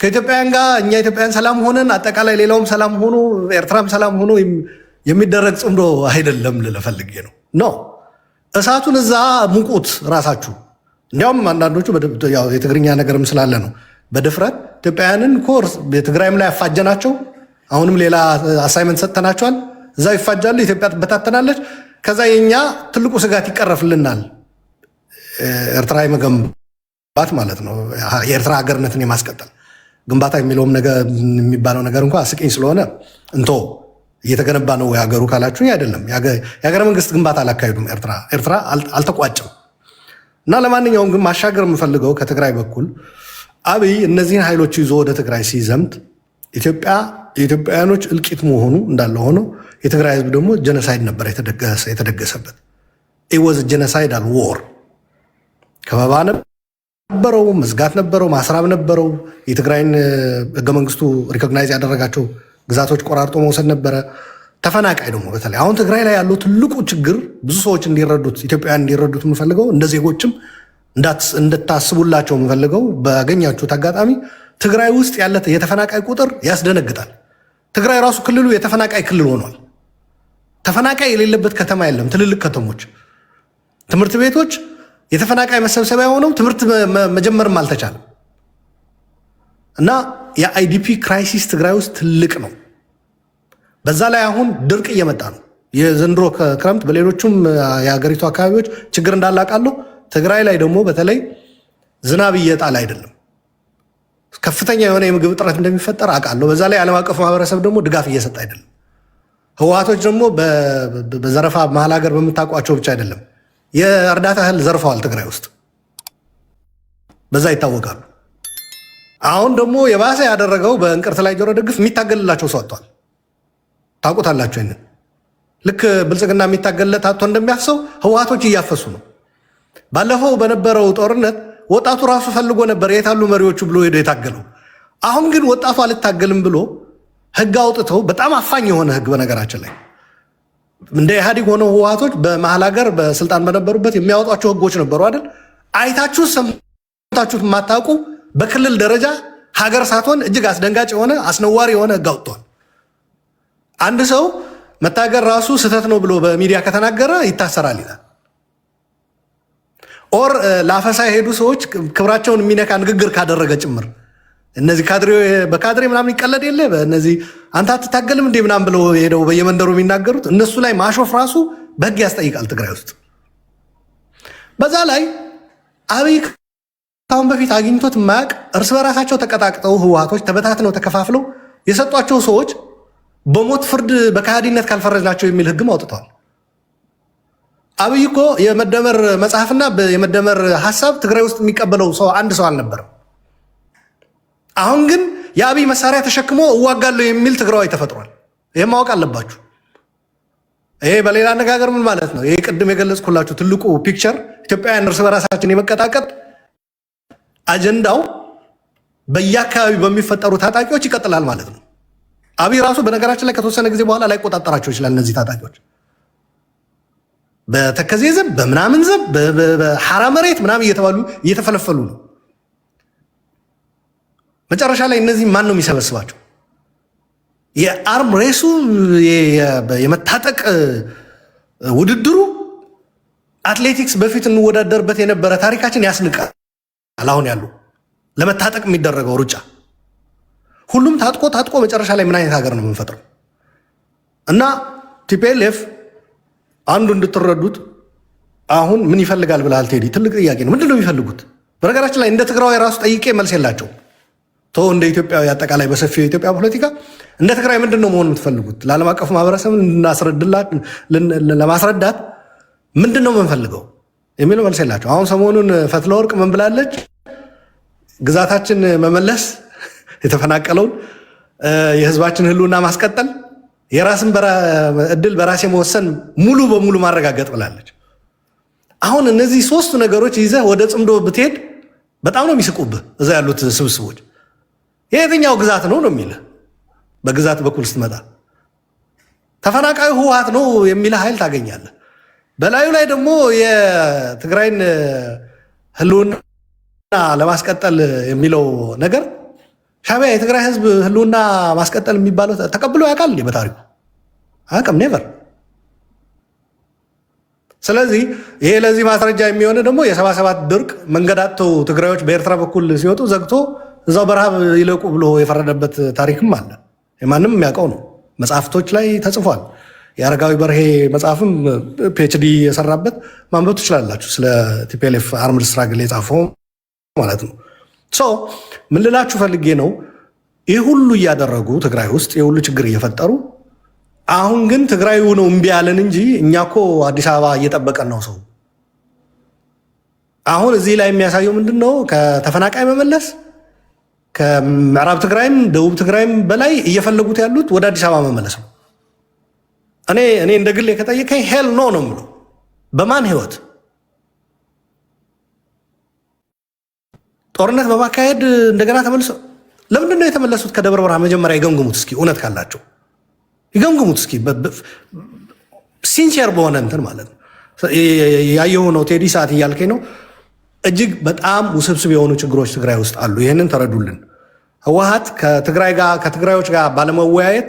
ከኢትዮጵያውያን ጋር እኛ ኢትዮጵያውያን ሰላም ሆነን አጠቃላይ ሌላውም ሰላም ሆኖ ኤርትራም ሰላም ሆኖ የሚደረግ ጽምዶ አይደለም ልፈልጌ ነው። እሳቱን እዛ ሙቁት ራሳችሁ። እንዲያውም አንዳንዶቹ የትግርኛ ነገርም ስላለ ነው በድፍረት ኢትዮጵያውያንን ኮርስ የትግራይም ላይ ያፋጀናቸው፣ አሁንም ሌላ አሳይመንት ሰጥተናቸዋል። እዛው ይፋጃሉ፣ ኢትዮጵያ ትበታተናለች። ከዛ የኛ ትልቁ ስጋት ይቀረፍልናል። ኤርትራ የመገንባት ማለት ነው፣ የኤርትራ ሀገርነትን የማስቀጠል ግንባታ የሚለውም ነገር የሚባለው ነገር እንኳ አስቂኝ ስለሆነ እንቶ እየተገነባ ነው የሀገሩ ካላችሁኝ አይደለም። የሀገረ መንግስት ግንባታ አላካሄዱም። ኤርትራ አልተቋጭም። እና ለማንኛውም ግን ማሻገር የምፈልገው ከትግራይ በኩል አብይ እነዚህን ኃይሎች ይዞ ወደ ትግራይ ሲዘምት የኢትዮጵያውያኖች እልቂት መሆኑ እንዳለ ሆኖ የትግራይ ህዝብ ደግሞ ጀነሳይድ ነበር የተደገሰበት። ኢወዝ ጀነሳይዳል ዎር። ከበባ ነበረው፣ መዝጋት ነበረው፣ ማስራብ ነበረው። የትግራይን ህገ መንግስቱ ሪኮግናይዝ ያደረጋቸው ግዛቶች ቆራርጦ መውሰድ ነበረ። ተፈናቃይ ደግሞ በተለይ አሁን ትግራይ ላይ ያለው ትልቁ ችግር ብዙ ሰዎች እንዲረዱት፣ ኢትዮጵያውያን እንዲረዱት የምፈልገው እንደ ዜጎችም እንድታስቡላቸው የምፈልገው ባገኛችሁት አጋጣሚ ትግራይ ውስጥ ያለ የተፈናቃይ ቁጥር ያስደነግጣል። ትግራይ ራሱ ክልሉ የተፈናቃይ ክልል ሆኗል። ተፈናቃይ የሌለበት ከተማ የለም። ትልልቅ ከተሞች፣ ትምህርት ቤቶች የተፈናቃይ መሰብሰቢያ ሆነው ትምህርት መጀመርም አልተቻለም። እና የአይዲፒ ክራይሲስ ትግራይ ውስጥ ትልቅ ነው። በዛ ላይ አሁን ድርቅ እየመጣ ነው። የዘንድሮ ክረምት በሌሎቹም የሀገሪቱ አካባቢዎች ችግር እንዳላቃለሁ። ትግራይ ላይ ደግሞ በተለይ ዝናብ እየጣለ አይደለም። ከፍተኛ የሆነ የምግብ እጥረት እንደሚፈጠር አውቃለሁ። በዛ ላይ ዓለም አቀፉ ማህበረሰብ ደግሞ ድጋፍ እየሰጠ አይደለም። ህወሓቶች ደግሞ በዘረፋ መሀል ሀገር በምታውቋቸው ብቻ አይደለም የእርዳታ እህል ዘርፈዋል ትግራይ ውስጥ፣ በዛ ይታወቃሉ። አሁን ደግሞ የባሰ ያደረገው በእንቅርት ላይ ጆሮ ደግፍ የሚታገልላቸው ሰው አጥቷል። ታውቁታላችሁ። ይንን ልክ ብልጽግና የሚታገልለት አጥቶ እንደሚያፍሰው ህወሓቶች እያፈሱ ነው። ባለፈው በነበረው ጦርነት ወጣቱ ራሱ ፈልጎ ነበር የታሉ መሪዎቹ ብሎ ሄዶ የታገለው። አሁን ግን ወጣቱ አልታገልም ብሎ ህግ አውጥተው በጣም አፋኝ የሆነ ህግ፣ በነገራችን ላይ እንደ ኢህአዴግ ሆነው ህወሓቶች በመሀል ሀገር በስልጣን በነበሩበት የሚያወጧቸው ህጎች ነበሩ አይደል? አይታችሁ ሰምታችሁት የማታውቁ በክልል ደረጃ ሀገር ሳትሆን እጅግ አስደንጋጭ የሆነ አስነዋሪ የሆነ ህግ አውጥቷል። አንድ ሰው መታገር ራሱ ስህተት ነው ብሎ በሚዲያ ከተናገረ ይታሰራል ይላል። ኦር ለአፈሳ የሄዱ ሰዎች ክብራቸውን የሚነካ ንግግር ካደረገ ጭምር እነዚህ በካድሬ ምናምን ይቀለድ የለ በእነዚህ አንተ አትታገልም እንዴ ምናምን ብለው ሄደው በየመንደሩ የሚናገሩት እነሱ ላይ ማሾፍ ራሱ በህግ ያስጠይቃል ትግራይ ውስጥ። በዛ ላይ አብይ ካሁን በፊት አግኝቶት የማያውቅ እርስ በራሳቸው ተቀጣቅጠው ህወሓቶች ተበታትነው ተከፋፍለው የሰጧቸው ሰዎች በሞት ፍርድ በከሃዲነት ካልፈረጅናቸው የሚል ህግም አውጥተዋል። አብይ እኮ የመደመር መጽሐፍና የመደመር ሀሳብ ትግራይ ውስጥ የሚቀበለው ሰው አንድ ሰው አልነበረም። አሁን ግን የአብይ መሳሪያ ተሸክሞ እዋጋለሁ የሚል ትግራዋይ ተፈጥሯል። ይህ ማወቅ አለባችሁ። ይሄ በሌላ አነጋገር ምን ማለት ነው? ይሄ ቅድም የገለጽኩላችሁ ትልቁ ፒክቸር ኢትዮጵያውያን እርስ በራሳችን የመቀጣቀጥ አጀንዳው በየአካባቢው በሚፈጠሩ ታጣቂዎች ይቀጥላል ማለት ነው። አብይ ራሱ በነገራችን ላይ ከተወሰነ ጊዜ በኋላ ላይቆጣጠራቸው ይችላል። እነዚህ ታጣቂዎች በተከዜ ዘብ፣ በምናምን ዘብ፣ በሐራ መሬት ምናምን እየተባሉ እየተፈለፈሉ ነው። መጨረሻ ላይ እነዚህ ማን ነው የሚሰበስባቸው? የአርም ሬሱ የመታጠቅ ውድድሩ አትሌቲክስ በፊት እንወዳደርበት የነበረ ታሪካችን ያስንቃል። አሁን ያሉ ለመታጠቅ የሚደረገው ሩጫ ሁሉም ታጥቆ መጨረሻ ላይ ምን አይነት ሀገር ነው የምንፈጥረው? እና ቲፒኤልኤፍ አንዱ እንድትረዱት አሁን ምን ይፈልጋል ብለሃል ቴዲ? ትልቅ ጥያቄ ነው። ምንድን ነው የሚፈልጉት? በነገራችን ላይ እንደ ትግራዊ ራሱ ጠይቄ መልስ የላቸው። እንደ ኢትዮጵያዊ አጠቃላይ በሰፊው የኢትዮጵያ ፖለቲካ እንደ ትግራይ ምንድን ነው መሆን የምትፈልጉት? ለዓለም አቀፉ ማህበረሰብ ለማስረዳት ምንድን ነው የምንፈልገው የሚለው መልስ የላቸው። አሁን ሰሞኑን ፈትለወርቅ ምን ብላለች? ግዛታችን መመለስ፣ የተፈናቀለውን የህዝባችን ህልውና ማስቀጠል፣ የራስን እድል በራሴ መወሰን ሙሉ በሙሉ ማረጋገጥ ብላለች። አሁን እነዚህ ሶስቱ ነገሮች ይዘህ ወደ ጽምዶ ብትሄድ በጣም ነው የሚስቁብህ። እዛ ያሉት ስብስቦች የየትኛው ግዛት ነው ነው የሚልህ። በግዛት በኩል ስትመጣ ተፈናቃዩ ህወሓት ነው የሚልህ ኃይል ታገኛለህ። በላዩ ላይ ደግሞ የትግራይን ህልውና ለማስቀጠል የሚለው ነገር ሻዕቢያ የትግራይ ህዝብ ህልውና ማስቀጠል የሚባለው ተቀብሎ ያውቃል እንዴ? በታሪኩ አያውቅም። ኔቨር። ስለዚህ ይሄ ለዚህ ማስረጃ የሚሆነ ደግሞ የ77 ድርቅ መንገድ አጥተው ትግራዮች በኤርትራ በኩል ሲወጡ ዘግቶ እዛው በረሃብ ይለቁ ብሎ የፈረደበት ታሪክም አለ። የማንም የሚያውቀው ነው። መጽሐፍቶች ላይ ተጽፏል። የአረጋዊ በርሄ መጽሐፍም ፒኤችዲ የሰራበት ማንበብ ትችላላችሁ። ስለ ቲፒኤልኤፍ አርምድ ስትራግል የጻፈው ማለት ነው። ምን ልላችሁ ፈልጌ ነው፣ ይህ ሁሉ እያደረጉ ትግራይ ውስጥ የሁሉ ችግር እየፈጠሩ አሁን ግን ትግራዩ ነው እምቢ ያለን እንጂ እኛ እኮ አዲስ አበባ እየጠበቀን ነው ሰው። አሁን እዚህ ላይ የሚያሳየው ምንድን ነው? ከተፈናቃይ መመለስ ከምዕራብ ትግራይም ደቡብ ትግራይም በላይ እየፈለጉት ያሉት ወደ አዲስ አበባ መመለስ ነው። እኔ እንደ ግሌ ከጠየቀኝ ሄል ኖ ነው የምለው። በማን ህይወት ጦርነት በማካሄድ እንደገና ተመልሰው ለምንድን ነው የተመለሱት? ከደብረ ብርሃን መጀመሪያ ይገምግሙት እስኪ፣ እውነት ካላቸው ይገምግሙት እስኪ፣ ሲንሲየር በሆነ እንትን ማለት ነው። ያየሁ ነው ቴዲ ሰዓት እያልከኝ ነው። እጅግ በጣም ውስብስብ የሆኑ ችግሮች ትግራይ ውስጥ አሉ። ይህንን ተረዱልን። ህወሓት ከትግራዮች ጋር ባለመወያየት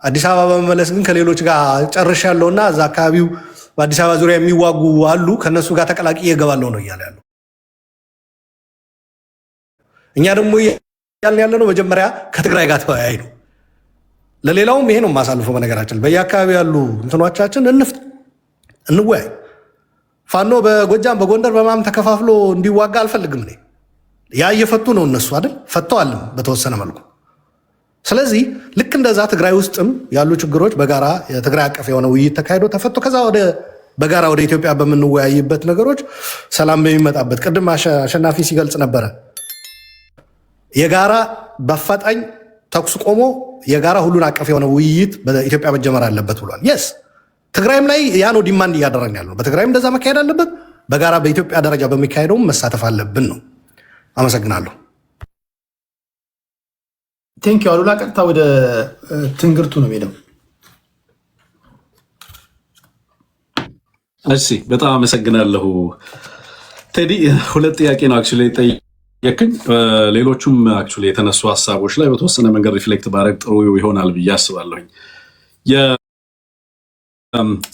አዲስ አበባ በመመለስ ግን ከሌሎች ጋር ጨርሻለሁና እዛ አካባቢው በአዲስ አበባ ዙሪያ የሚዋጉ አሉ ከነሱ ጋር ተቀላቅዬ እገባለሁ ነው እያለ ያለው። እኛ ደግሞ ያልን ያለ ነው መጀመሪያ ከትግራይ ጋር ተወያይ ነው። ለሌላውም ይሄ ነው የማሳልፈው። በነገራችን በየአካባቢ ያሉ እንትኖቻችን እንወያይ። ፋኖ በጎጃም በጎንደር በማም ተከፋፍሎ እንዲዋጋ አልፈልግም እኔ። ያ እየፈቱ ነው እነሱ አይደል? ፈተዋልም በተወሰነ መልኩ። ስለዚህ ልክ እንደዛ ትግራይ ውስጥም ያሉ ችግሮች በጋራ የትግራይ አቀፍ የሆነ ውይይት ተካሂዶ ተፈቶ ከዛ በጋራ ወደ ኢትዮጵያ በምንወያይበት ነገሮች ሰላም በሚመጣበት ቅድም አሸናፊ ሲገልጽ ነበረ። የጋራ በአፋጣኝ ተኩስ ቆሞ የጋራ ሁሉን አቀፍ የሆነ ውይይት በኢትዮጵያ መጀመር አለበት ብሏል። የስ ትግራይም ላይ ያ ነው ዲማንድ እያደረግን ያለው። በትግራይም እንደዛ መካሄድ አለበት። በጋራ በኢትዮጵያ ደረጃ በሚካሄደውም መሳተፍ አለብን ነው። አመሰግናለሁ። ቴንኪው አሉላ። ቀጥታ ወደ ትንግርቱ ነው ሄደው። እሺ በጣም አመሰግናለሁ ቴዲ። ሁለት ጥያቄ ነው አክቹዋሊ ጠየቅኝ። ሌሎቹም አክቹዋሊ የተነሱ ሀሳቦች ላይ በተወሰነ መንገድ ሪፍሌክት ባረግ ጥሩ ይሆናል ብዬ አስባለሁኝ።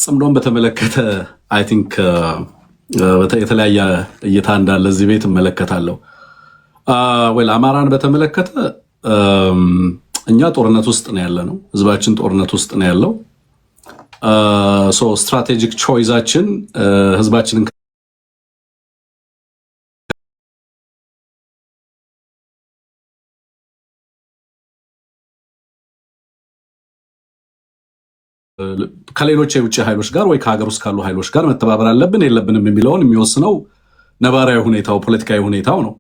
ጽምዶን በተመለከተ አይ ቲንክ የተለያየ እይታ እንዳለ እዚህ ቤት እመለከታለሁ። ወይ አማራን በተመለከተ እኛ ጦርነት ውስጥ ነው ያለ ነው። ህዝባችን ጦርነት ውስጥ ነው ያለው። ስትራቴጂክ ቾይዛችን ህዝባችንን ከሌሎች የውጭ ኃይሎች ጋር ወይ ከሀገር ውስጥ ካሉ ኃይሎች ጋር መተባበር አለብን የለብንም የሚለውን የሚወስነው ነባራዊ ሁኔታው ፖለቲካዊ ሁኔታው ነው።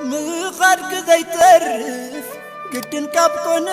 ምኻድ ግዘይተርፍ ግድን ካብኮነ